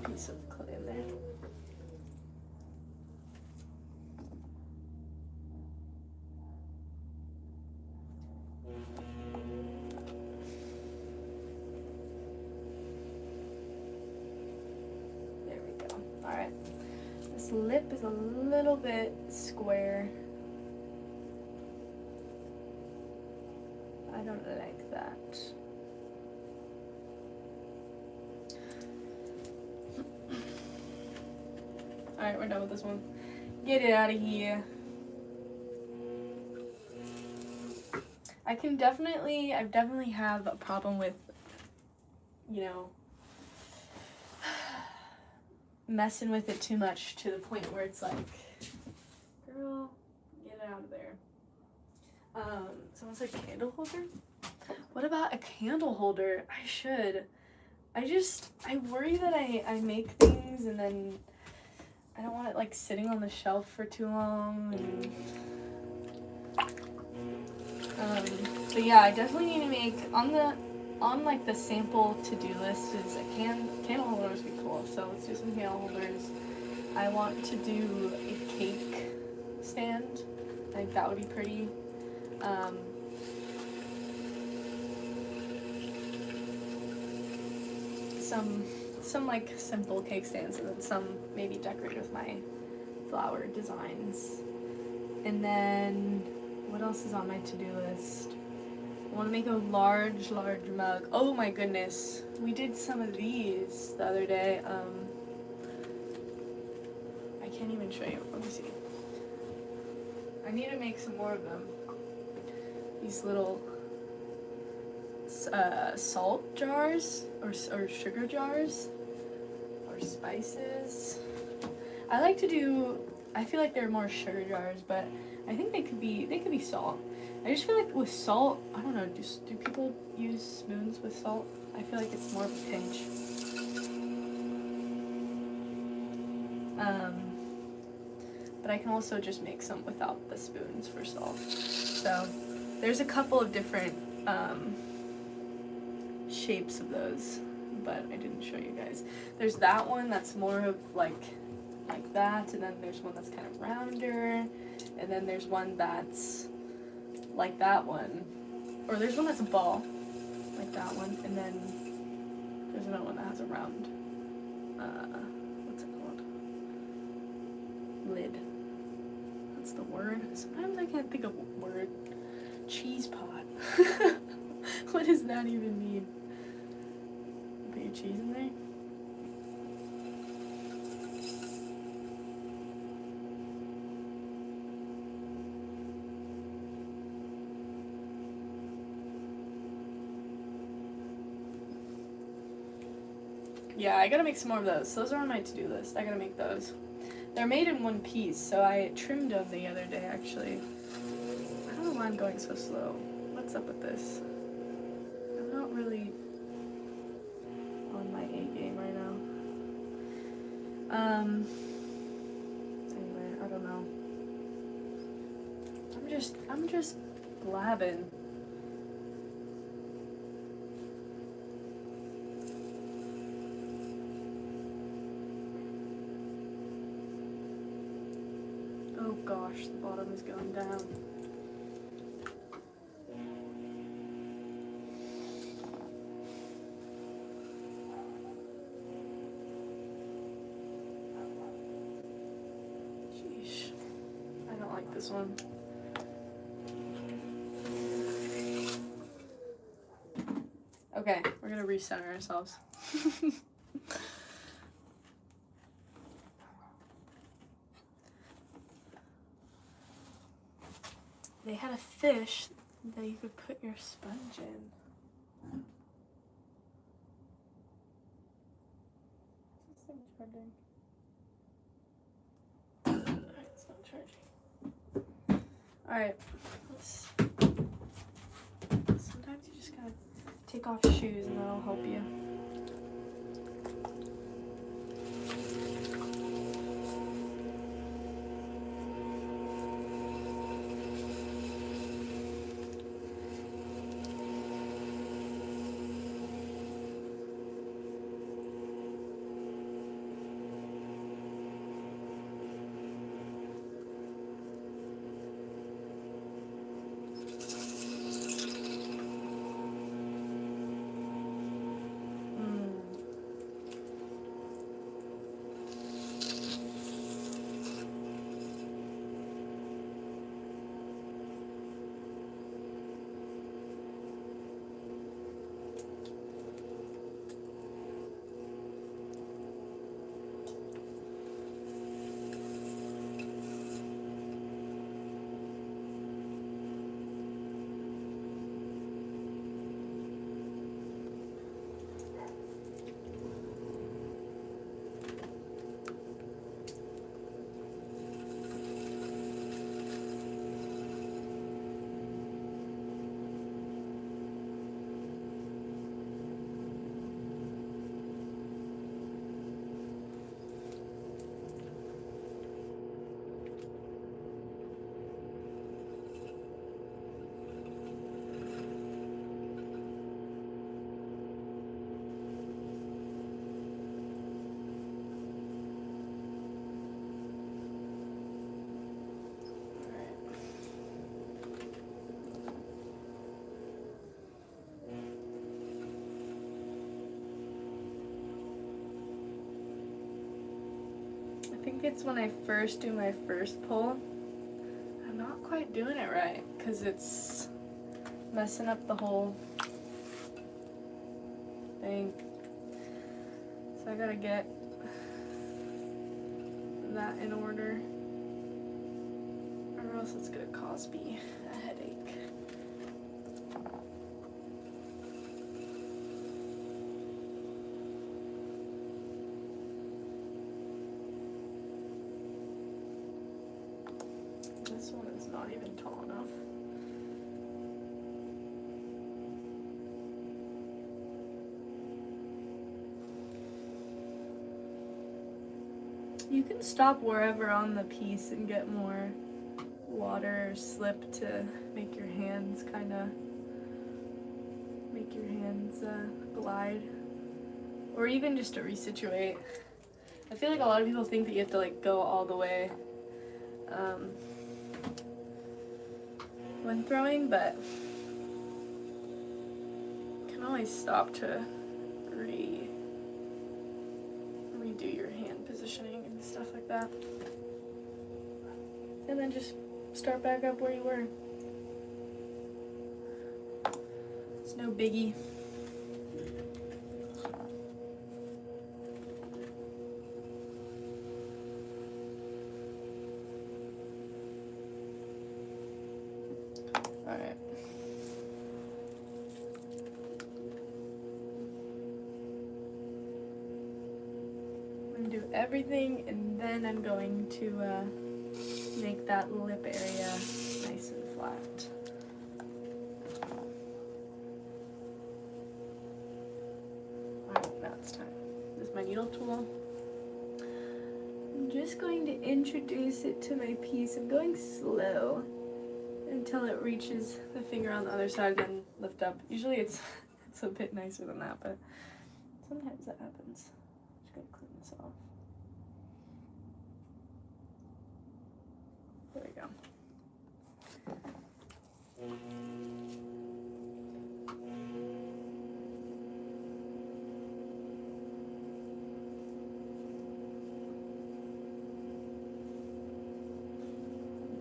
Piece of clay in there. There we go. All right. This lip is a little bit square. I don't like that. Alright, we're done with this one. Get it out of here. I definitely have a problem with, you know, messing with it too much to the point where it's like, girl, get it out of there. Someone said candle holder? What about a candle holder? I should. I worry that I make things and then I don't want it like sitting on the shelf for too long. But yeah, I definitely need to make on like the sample to-do list is a candle holders would be cool. So let's do some candle holders. I want to do a cake stand. I think that would be pretty. Some like simple cake stands, and then some maybe decorate with my flower designs. And then what else is on my to-do list? I want to make a large mug. Oh my goodness, we did some of these the other day. I can't even show you. Let me see. I need to make some more of them. These little salt jars or sugar jars or spices. I feel like they're more sugar jars, but I think they could be salt. I just feel like with salt, I don't know, do people use spoons with salt? I feel like it's more of a pinch. But I can also just make some without the spoons for salt. So there's a couple of different shapes of those, but I didn't show you guys. There's that one that's more of like that, and then there's one that's kind of rounder, and then there's one that's like that one, or there's one that's a ball like that one, and then there's another one that has a round what's it called, lid. That's the word. Sometimes I can't think of a word. cheese pot. What does that even mean? Put your cheese in there? Yeah, I gotta make some more of those. Those are on my to-do list. I gotta make those. They're made in one piece, so I trimmed them the other day, actually. I don't know why I'm going so slow. What's up with this? I'm not really on my A game right now. Anyway, I don't know. I'm just blabbing. Oh gosh, the bottom is going down. Sheesh. I don't like this one. Okay, we're gonna recenter ourselves. They had a fish that you could put your sponge in. Is this thing charging? It's not charging. Alright, sometimes you just gotta take off your shoes and that'll help you. I think it's when I first do my first pull, I'm not quite doing it right because it's messing up the whole thing. So I gotta get that in order or else it's gonna cause me a headache. This one is not even tall enough. You can stop wherever on the piece and get more water or slip to make your hands glide, or even just to resituate. I feel like a lot of people think that you have to like go all the way when throwing, but you can always stop to redo your hand positioning and stuff like that, and then just start back up where you were. no biggie. Alright. I'm going to do everything, and then I'm going to make that lip area nice and flat. Alright, now it's time. This is my needle tool. I'm just going to introduce it to my piece. I'm going slow until it reaches the finger on the other side, then lift up. Usually it's a bit nicer than that, but sometimes that happens. Just gonna clean this off. There we go.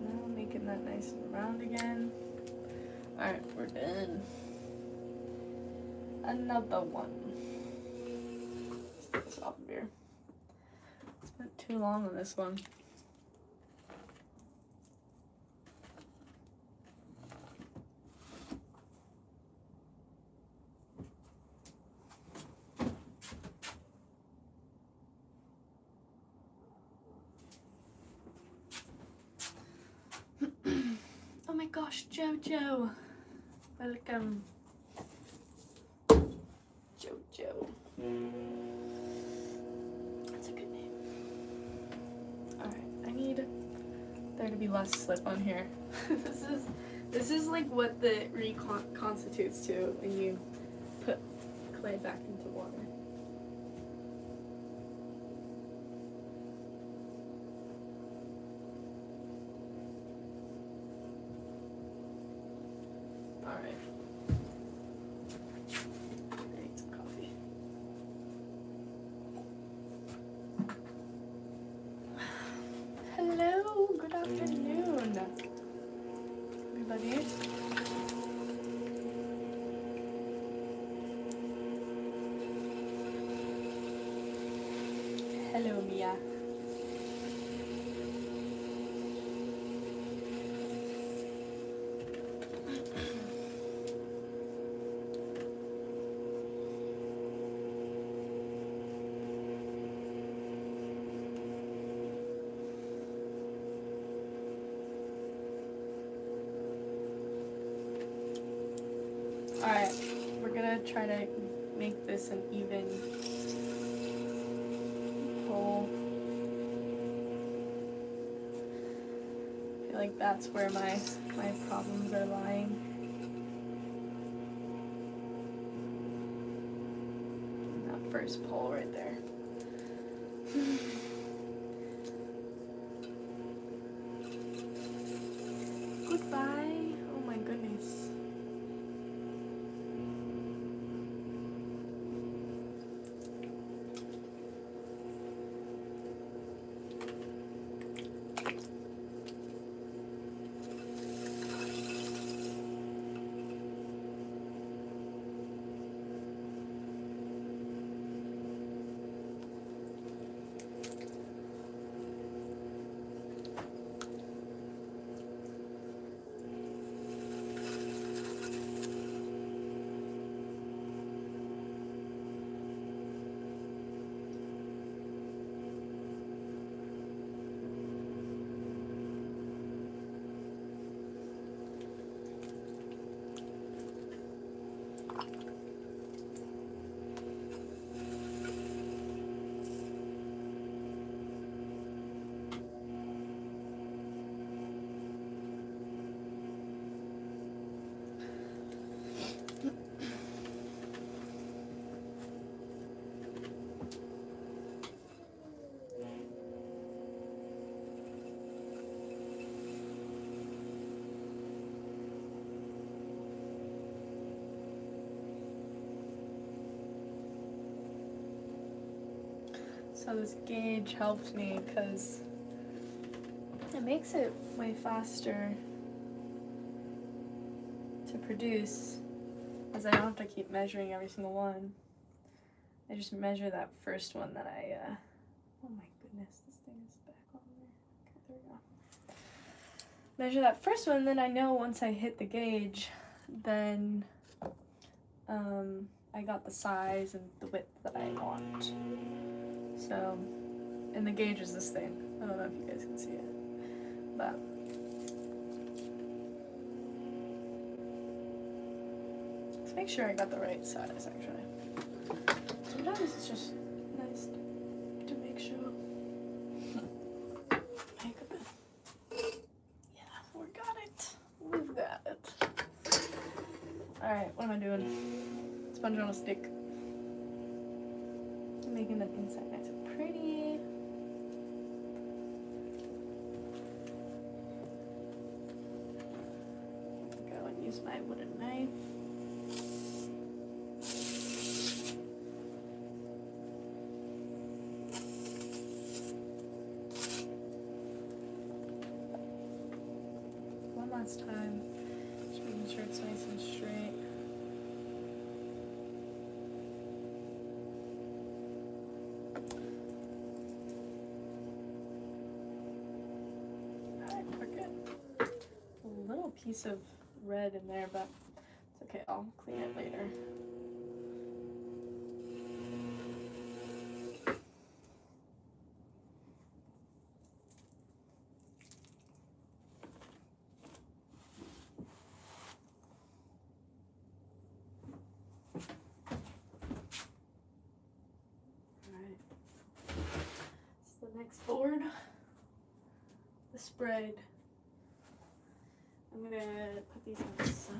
Now making that nice and round again. Alright, we're done. Another one. Let's get this off of here. Spent too long on this one. Oh my gosh, Jojo. Welcome. Jojo. That's a good name. Alright, I need there to be less slip on here. This is like what the reconstitutes to when you put clay back into water. Alright. I need some coffee. Hello, good afternoon, everybody. Hello, Mia. Alright, we're gonna try to make this an even roll. I feel like that's where my problems are lying. That first pull right there. Goodbye. Oh my goodness. So this gauge helped me because it makes it way faster to produce because I don't have to keep measuring every single one. I just measure that first one that I, oh my goodness, this thing is back on there. Okay, there we go. Measure that first one, then I know once I hit the gauge, then I got the size and the width that I want. So, and the gauge is this thing. I don't know if you guys can see it, but let's make sure I got the right size actually. Sometimes it's just nice to make sure. Yeah, we got it. We've got it. Alright, what am I doing? Sponge on a stick. Making the inside nice and pretty. Go and use my wooden knife. One last time, just making sure it's nice and straight. Piece of red in there, but it's okay, I'll clean it later. Alright, this is the next board, the spread. I'm gonna put these on the side.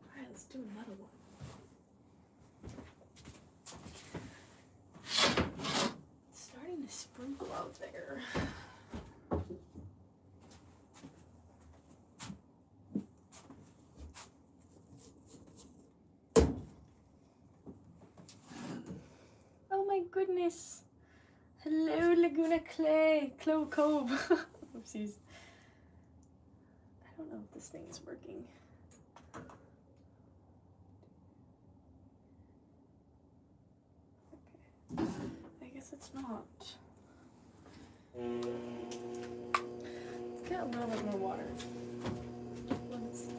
Alright, let's do another one. It's starting to sprinkle out there. Goodness. Hello, Laguna Clay. Cove. Oopsies. I don't know if this thing is working. Okay. I guess it's not. Let's get a little bit more water. Let's see.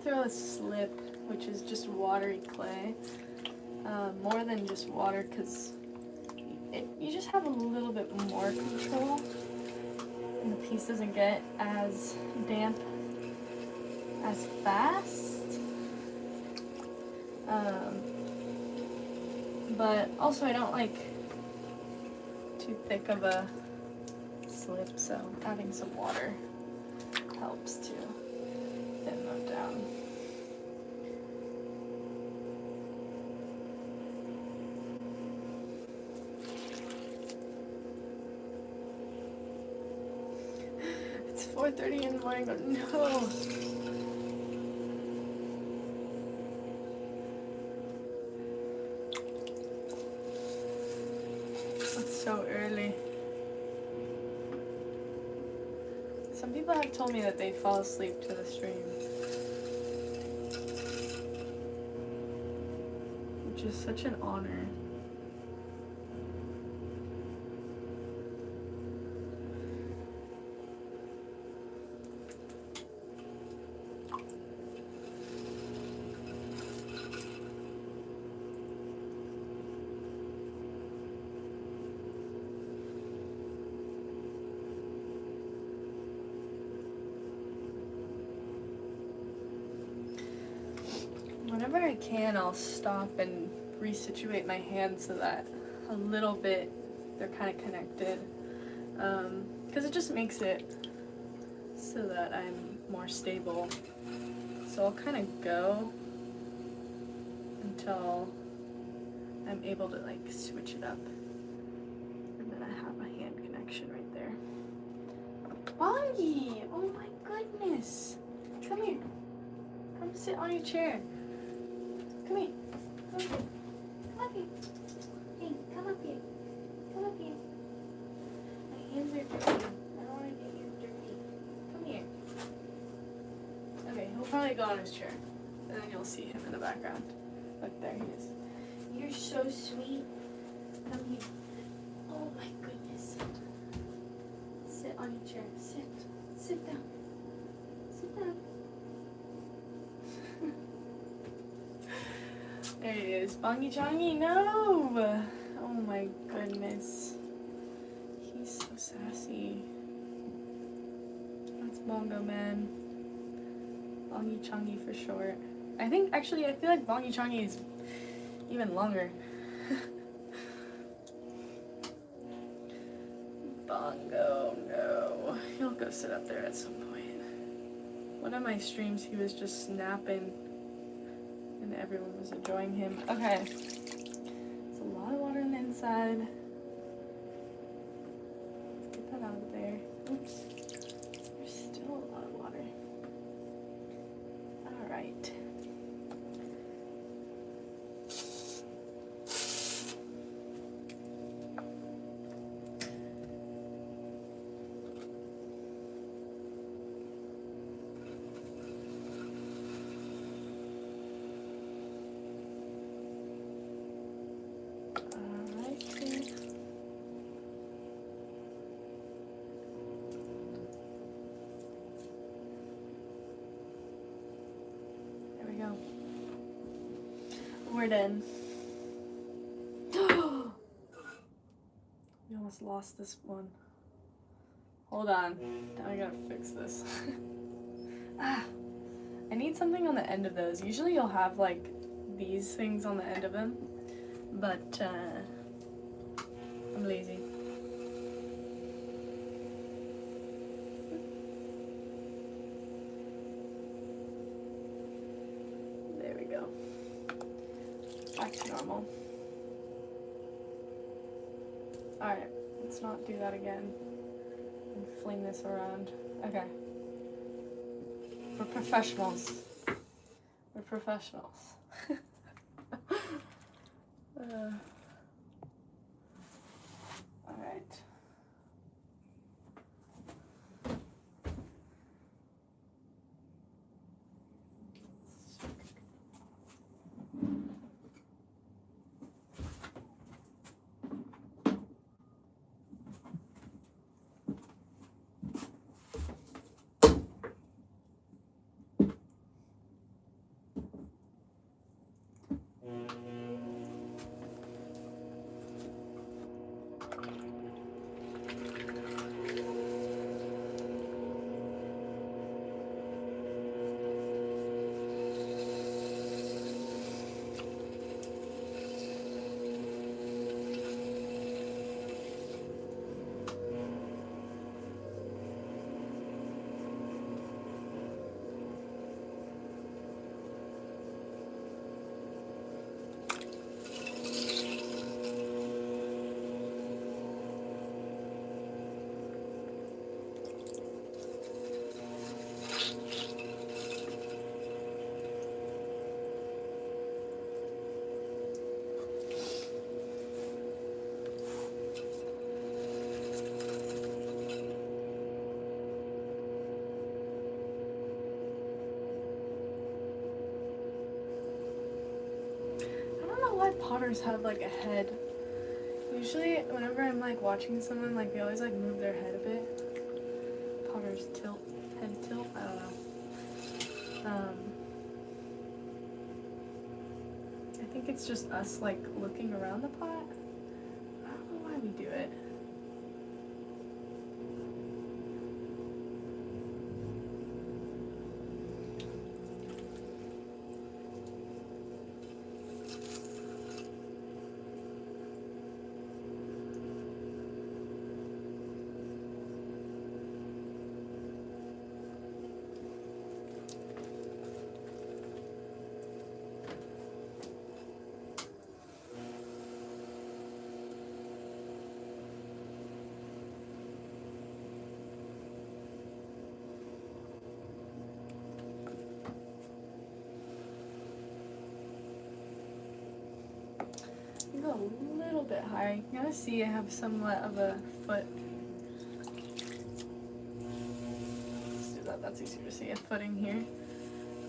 Throw a slip, which is just watery clay, more than just water, because you just have a little bit more control and the piece doesn't get as damp as fast, but also I don't like too thick of a slip, so having some water helps too. Thin them down. It's 4:30 in the morning. Oh, no. It's so early. Some people have told me that they fall asleep to the stream, which is such an honor. Whenever I can, I'll stop and resituate my hands so that a little bit they're kind of connected, because it just makes it so that I'm more stable. So I'll kind of go until I'm able to like switch it up, and then I have a hand connection right there. Bongi! Oh my goodness! Come here. Come sit on your chair. Come here. Come here. Come up here. Hey, come up here. Come up here. My hands are dirty. I don't want to get you dirty. Come here. Okay, he'll probably go on his chair, and then you'll see him in the background. Look, there he is. You're so sweet. Come here. Oh my goodness. Sit on your chair. Sit. Sit down. Sit down. There he is. Bongi Chongi, no! Oh my goodness. He's so sassy. That's Bongo Man. Bongi Chongi for short. I feel like Bongi Chongi is even longer. Bongo, no. He'll go sit up there at some point. One of my streams, he was just snapping, and everyone was enjoying him. Okay. There's a lot of water on the inside. Let's get that out of there. Oops. There's still a lot of water. Alright. We're done. We almost lost this one. Hold on. Now I gotta fix this. I need something on the end of those. Usually you'll have like these things on the end of them, but I'm lazy. There we go. Back to normal. Alright, let's not do that again and fling this around. Okay. We're professionals. We're professionals. Alright. Potters have like a head. Usually whenever I'm like watching someone, like they always like move their head a bit. Potters tilt, head tilt, I don't know. I think it's just us like looking around the pot. I don't know why we do it. a little bit higher. You can kind of see I have somewhat of a foot. Let's do that. That's easier to see, a footing here.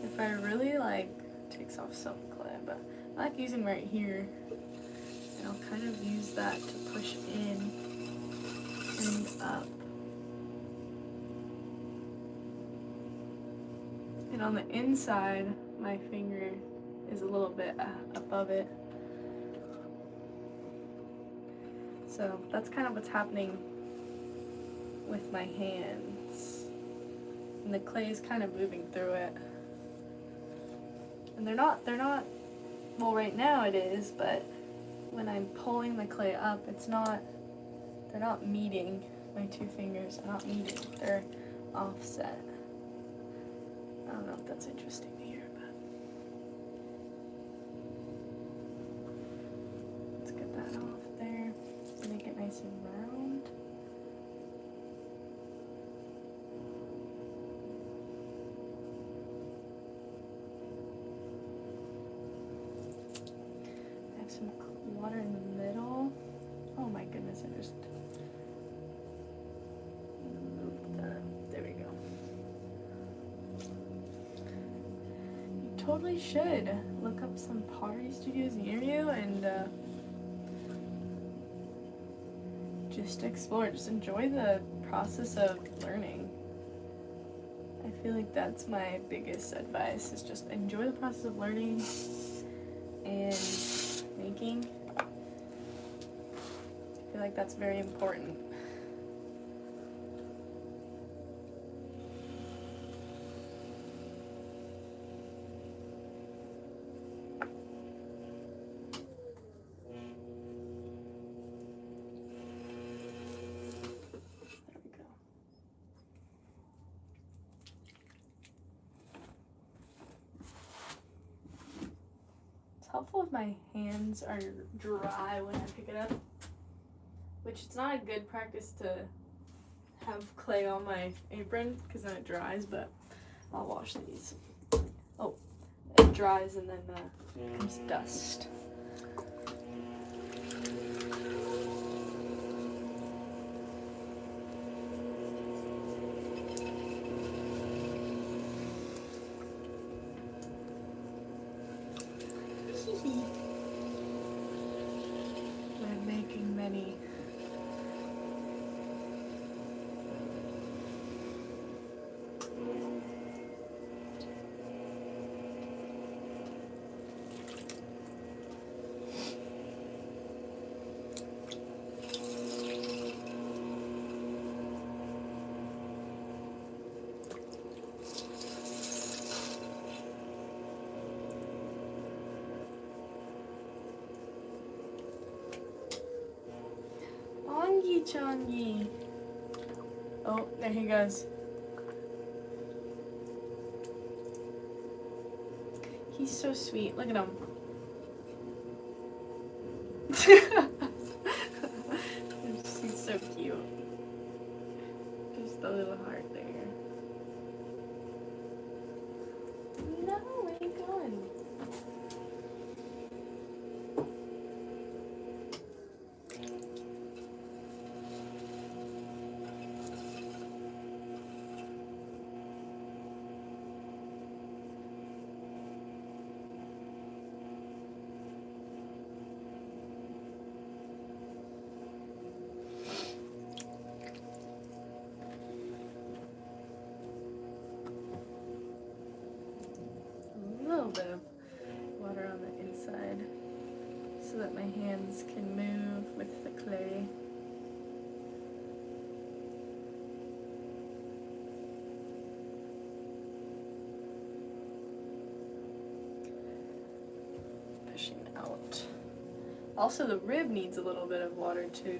If I really like, takes off some clay, but I like using right here. And I'll kind of use that to push in and up. And on the inside, my finger is a little bit above it. So that's kind of what's happening with my hands. And the clay is kind of moving through it. And they're not, well, right now it is, but when I'm pulling the clay up, they're not meeting. My two fingers are not meeting, they're offset. I don't know if that's interesting to hear, but let's get that off there, make it nice and round. I have some water in the middle. Oh my goodness, I just moved that. There we go. You totally should look up some pottery studios near you and just explore, just enjoy the process of learning. I feel like that's my biggest advice, is just enjoy the process of learning and making. I feel like that's very important. Helpful if my hands are dry when I pick it up, which it's not a good practice to have clay on my apron because then it dries, but I'll wash these. Oh, it dries and then comes dust. We're making many. Changi. Oh, there he goes. He's so sweet. Look at him. He's so cute. Just the little heart there. No, where are you going? Bit of water on the inside so that my hands can move with the clay. Pushing out. Also, the rib needs a little bit of water too.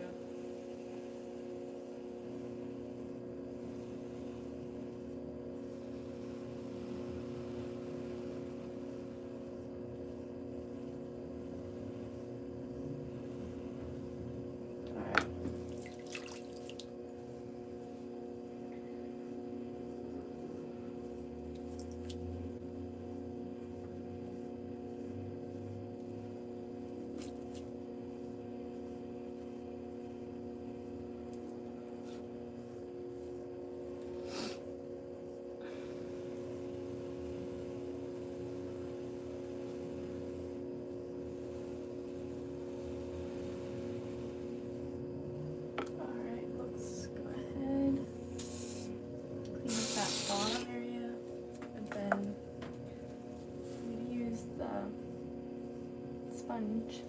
sponge.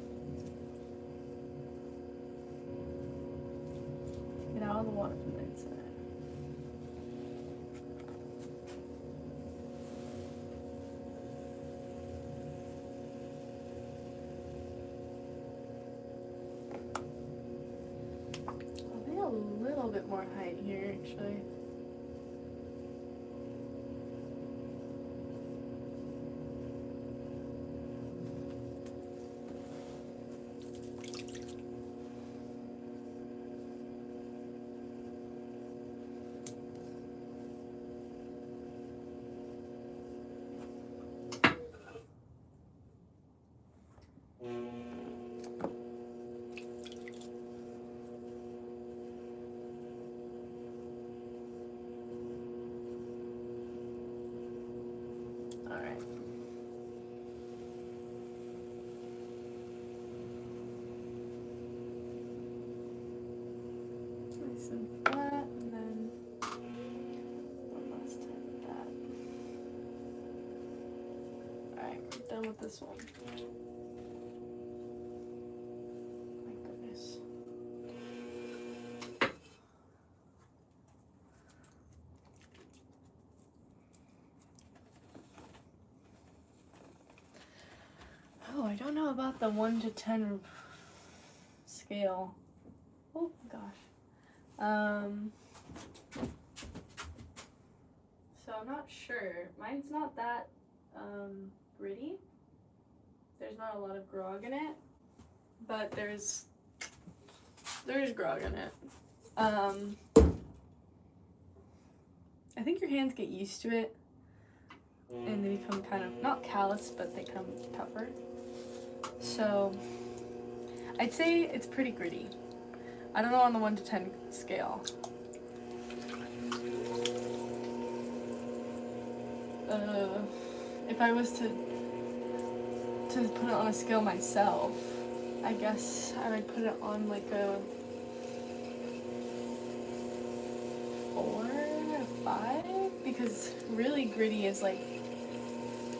Get all the water from the inside. A little bit more height here, actually. And that, and then one last time with that. Alright, we're done with this one. My goodness. Oh, I don't know about the 1 to 10 scale. Oh gosh. So I'm not sure. Mine's not that gritty. There's not a lot of grog in it, but there's grog in it. I think your hands get used to it and they become kind of not callous, but they become tougher. So I'd say it's pretty gritty. I don't know on the 1 to 10 scale. If I was to put it on a scale myself, I guess I would put it on like a 4 or 5, because really gritty is like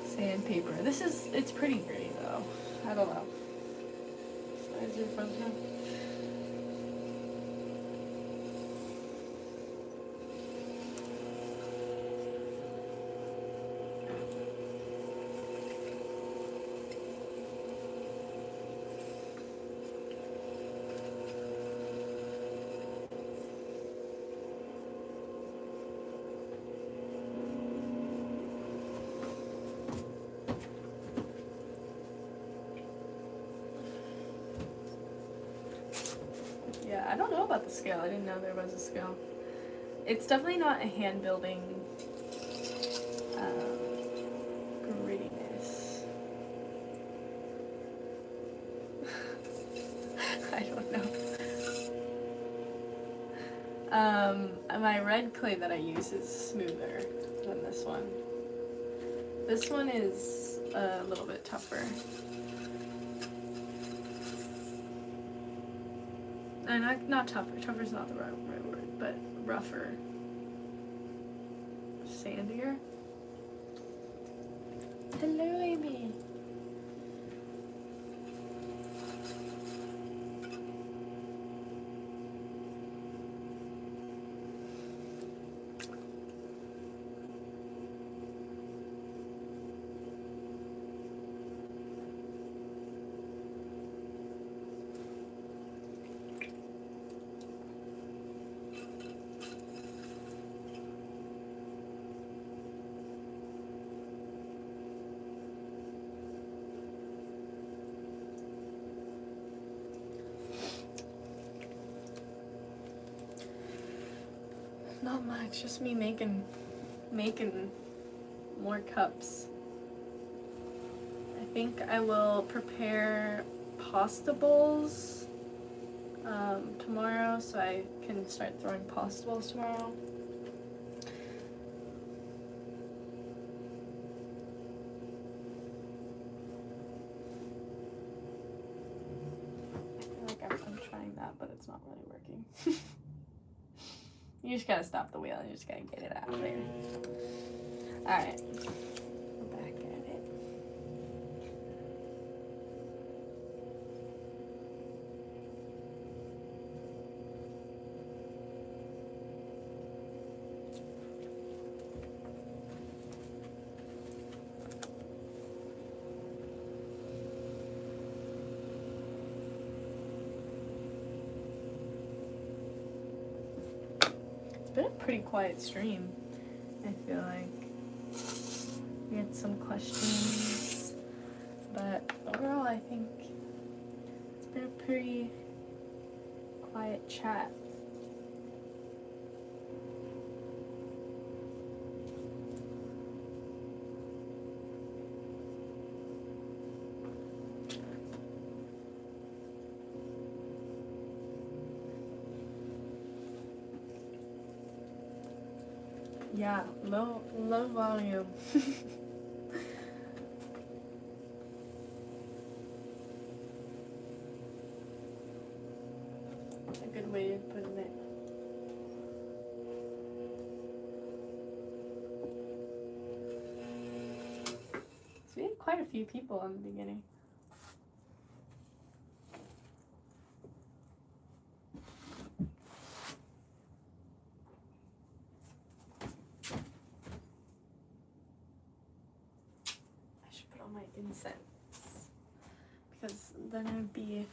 sandpaper. It's pretty gritty though. I don't know. Is your front now? Yeah, I don't know about the scale. I didn't know there was a scale. It's definitely not a hand building grittiness. I don't know. My red clay that I use is smoother than this one. This one is a little bit tougher. Not tougher. Tougher's not the right word, but rougher. Sandier. Hello, Amy. Not much, just me making more cups. I think I will prepare pasta bowls tomorrow, so I can start throwing pasta bowls tomorrow. I feel like I'm trying that, but it's not really working. You just gotta stop the wheel and you just gotta get it out of there. Alright. We're back at it. pretty quiet stream. I feel like we had some questions, but overall I think it's been a pretty quiet chat. Yeah, low volume. That's a good way of putting it. So we had quite a few people in the beginning. Incense, because then it would be,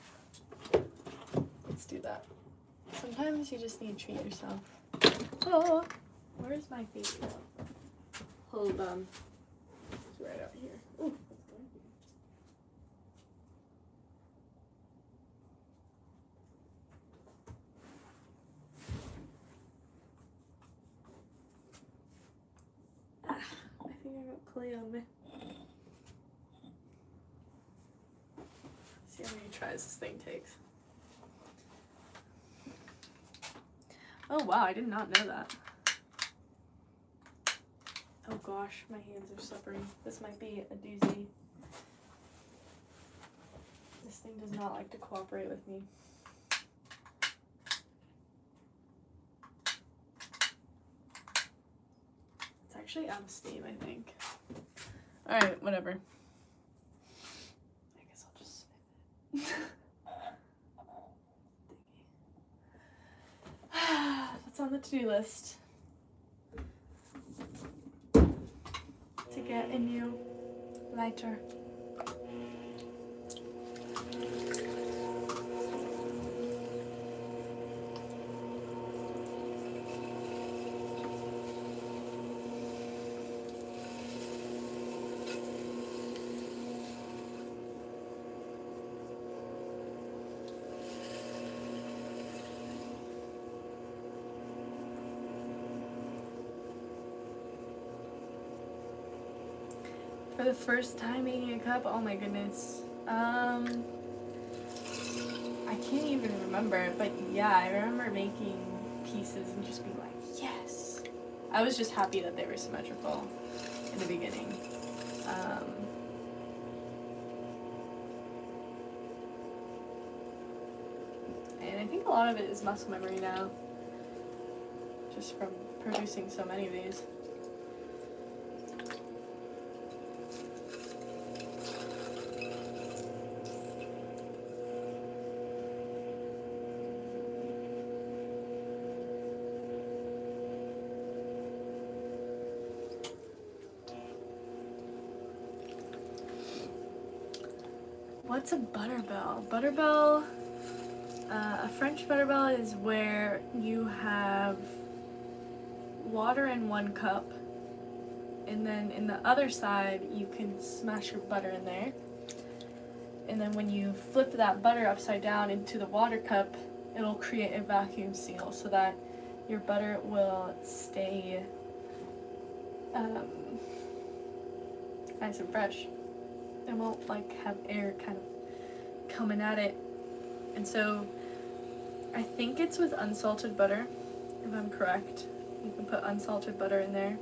let's do that. Sometimes you just need to treat yourself. Oh, where's my baby? Hold on, it's right out here. Ooh, what's going on? I think I got clay on me. See how many tries this thing takes. Oh wow, I did not know that. Oh gosh, my hands are suffering. This might be a doozy. This thing does not like to cooperate with me. It's actually out of steam, I think. Alright, whatever. That's on the to-do list. To get a new lighter. For the first time making a cup, oh my goodness. I can't even remember, but yeah, I remember making pieces and just being like, yes. I was just happy that they were symmetrical in the beginning. And I think a lot of it is muscle memory now, just from producing so many of these. What's a butterbell? Butterbell, a French butterbell is where you have water in one cup, and then in the other side you can smash your butter in there, and then when you flip that butter upside down into the water cup, it'll create a vacuum seal so that your butter will stay nice and fresh. It won't like have air kind of coming at it. And so I think it's with unsalted butter, if I'm correct. You can put unsalted butter in there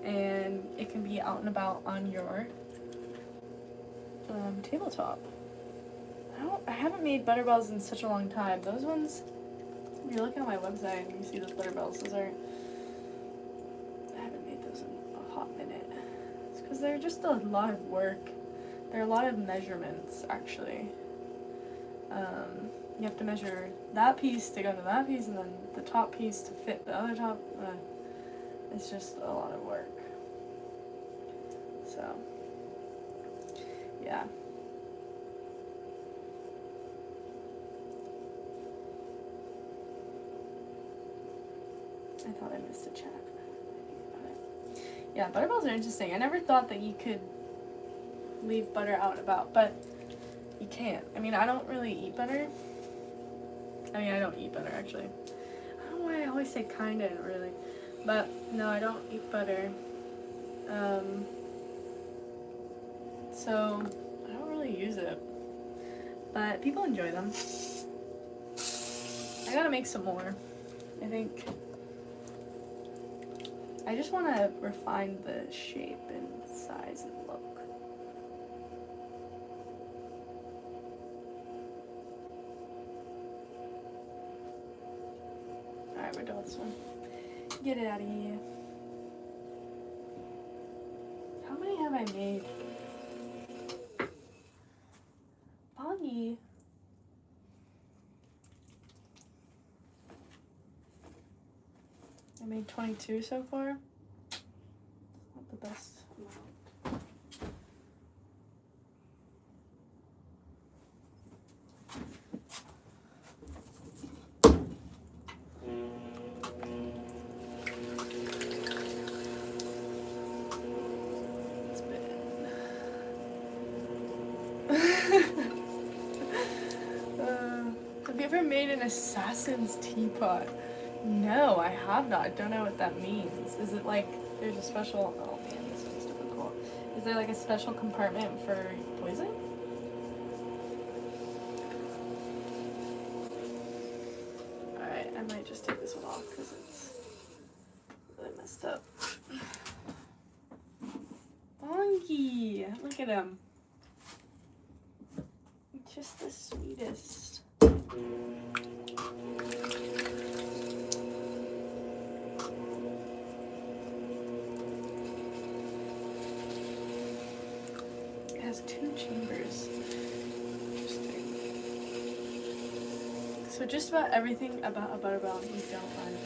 and it can be out and about on your tabletop. I haven't made butterbells in such a long time. Those ones, if you look at my website and you see those butterbells, I haven't made those in a hot minute. It's because they're just a lot of work. There are a lot of measurements, actually. You have to measure that piece to go to that piece, and then the top piece to fit the other top. It's just a lot of work. So, yeah. I thought I missed a chat. Yeah, butterballs are interesting. I never thought that you could leave butter out and about, but you can't. I mean, I don't really eat butter. I mean, I don't eat butter, actually. I don't know why I always say kinda and really. But, no, I don't eat butter. So, I don't really use it. But people enjoy them. I gotta make some more. I think I just want to refine the shape and size and look. Alright, we're done with this one. Get it out of here. How many have I made? Boggy. I made 22 so far. Not the best amount. It's have you ever made an assassin's teapot? No, I have not. I don't know what that means. Is it like there's a special... Oh man, this one's difficult. Is there like a special compartment for poison? Alright, I might just take this one off because it's really messed up. Bonky! Look at him. Just the sweetest. It has 2 chambers. Interesting. So just about everything about a butterball you don't like.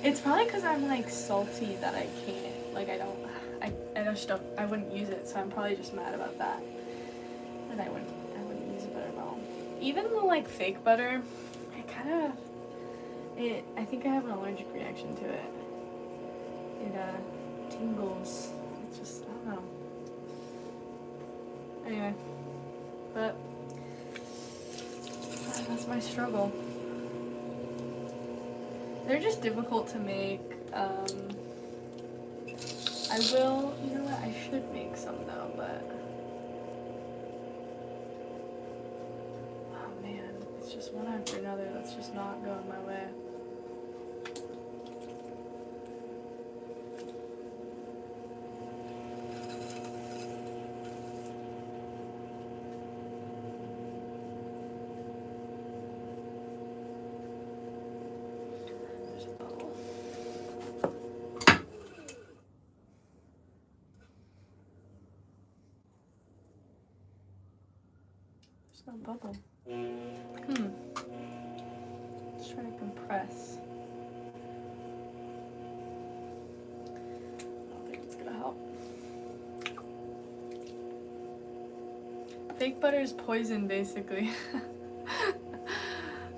It's probably because I'm like salty that I can't. Like I just don't. I wouldn't use it, so I'm probably just mad about that. And I wouldn't use a butterball. Even the like fake butter, I think I have an allergic reaction to it. It tingles. It's just, I don't know. Anyway, but that's my struggle. They're just difficult to make. I will, you know what, I should make some though, but oh man, it's just one after another that's just not going my way. No bubble. Let's try to compress. I don't think it's gonna help. Fake butter is poison, basically.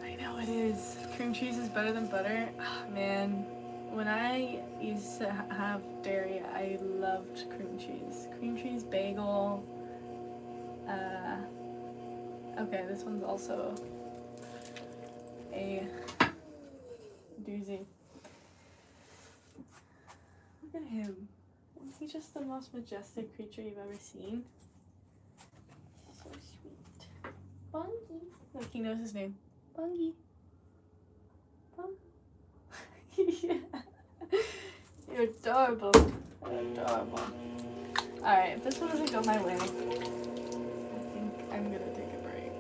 I know it is. Cream cheese is better than butter. Oh, man, when I used to have dairy, I loved cream cheese. Cream cheese, bagel. Okay, this one's also a doozy. Look at him. Isn't he just the most majestic creature you've ever seen? So sweet. Bungie. Look, he knows his name. Bungie. Yeah. You're adorable. Adorable. Alright, if this one doesn't go my way, I think I'm gonna take a break.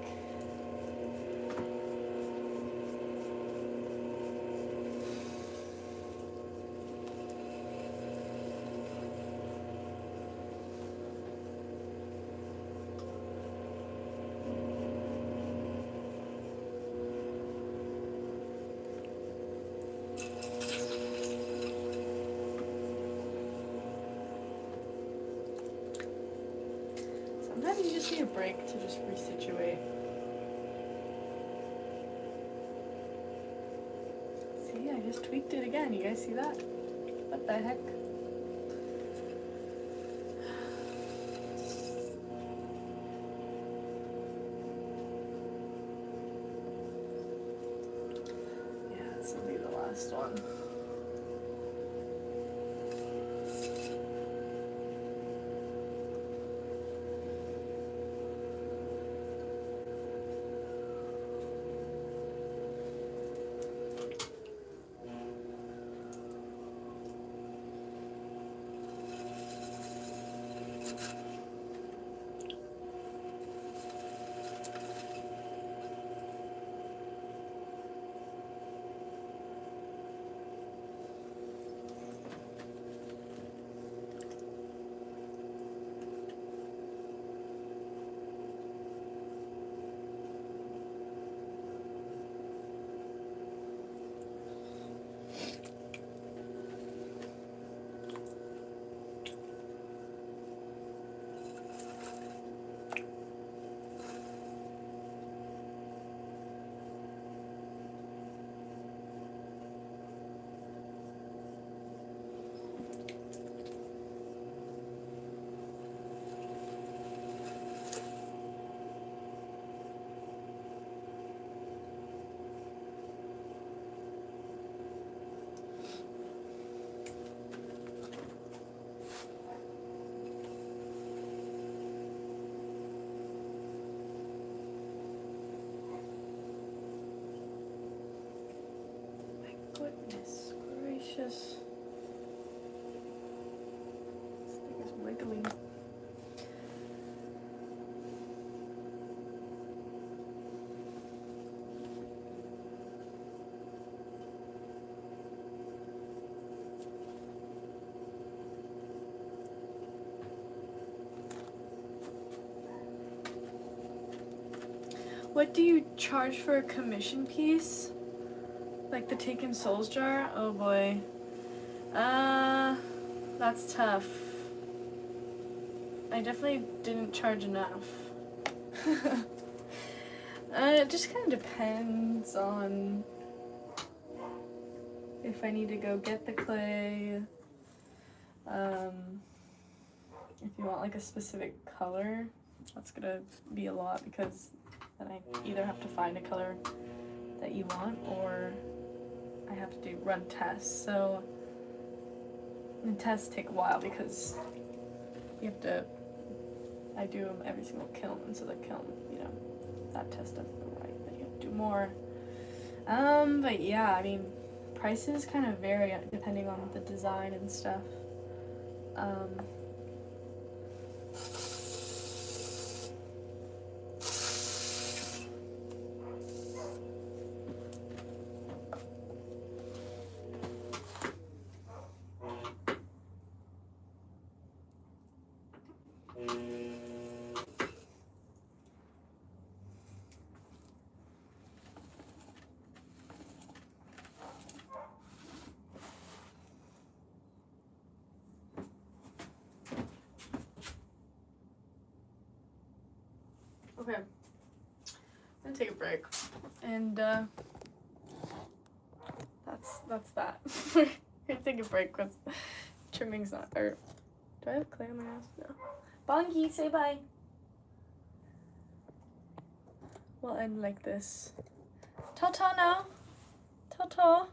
Sometimes you just need a break to just resituate. See, I tweaked it again. You guys see that? What the heck? Yeah, this will be the last one. Goodness gracious. This thing is wiggling. What do you charge for a commission piece? Like the Taken Souls jar? Oh boy. That's tough. I definitely didn't charge enough. It just kind of depends on if I need to go get the clay. If you want like a specific color, that's gonna be a lot because then I either have to find a color that you want or I have to run tests. So the tests take a while because you have to, I do them every single kiln, and so the kiln, you know, that test doesn't go right, then you have to do more. But yeah, I mean, prices kind of vary depending on the design and stuff. Okay, I'm gonna take a break, and that's that. We're gonna take a break because trimming's not, or do I have clay on my ass? No. Bongi, say bye. We'll end like this. Ta-ta now. Ta-ta.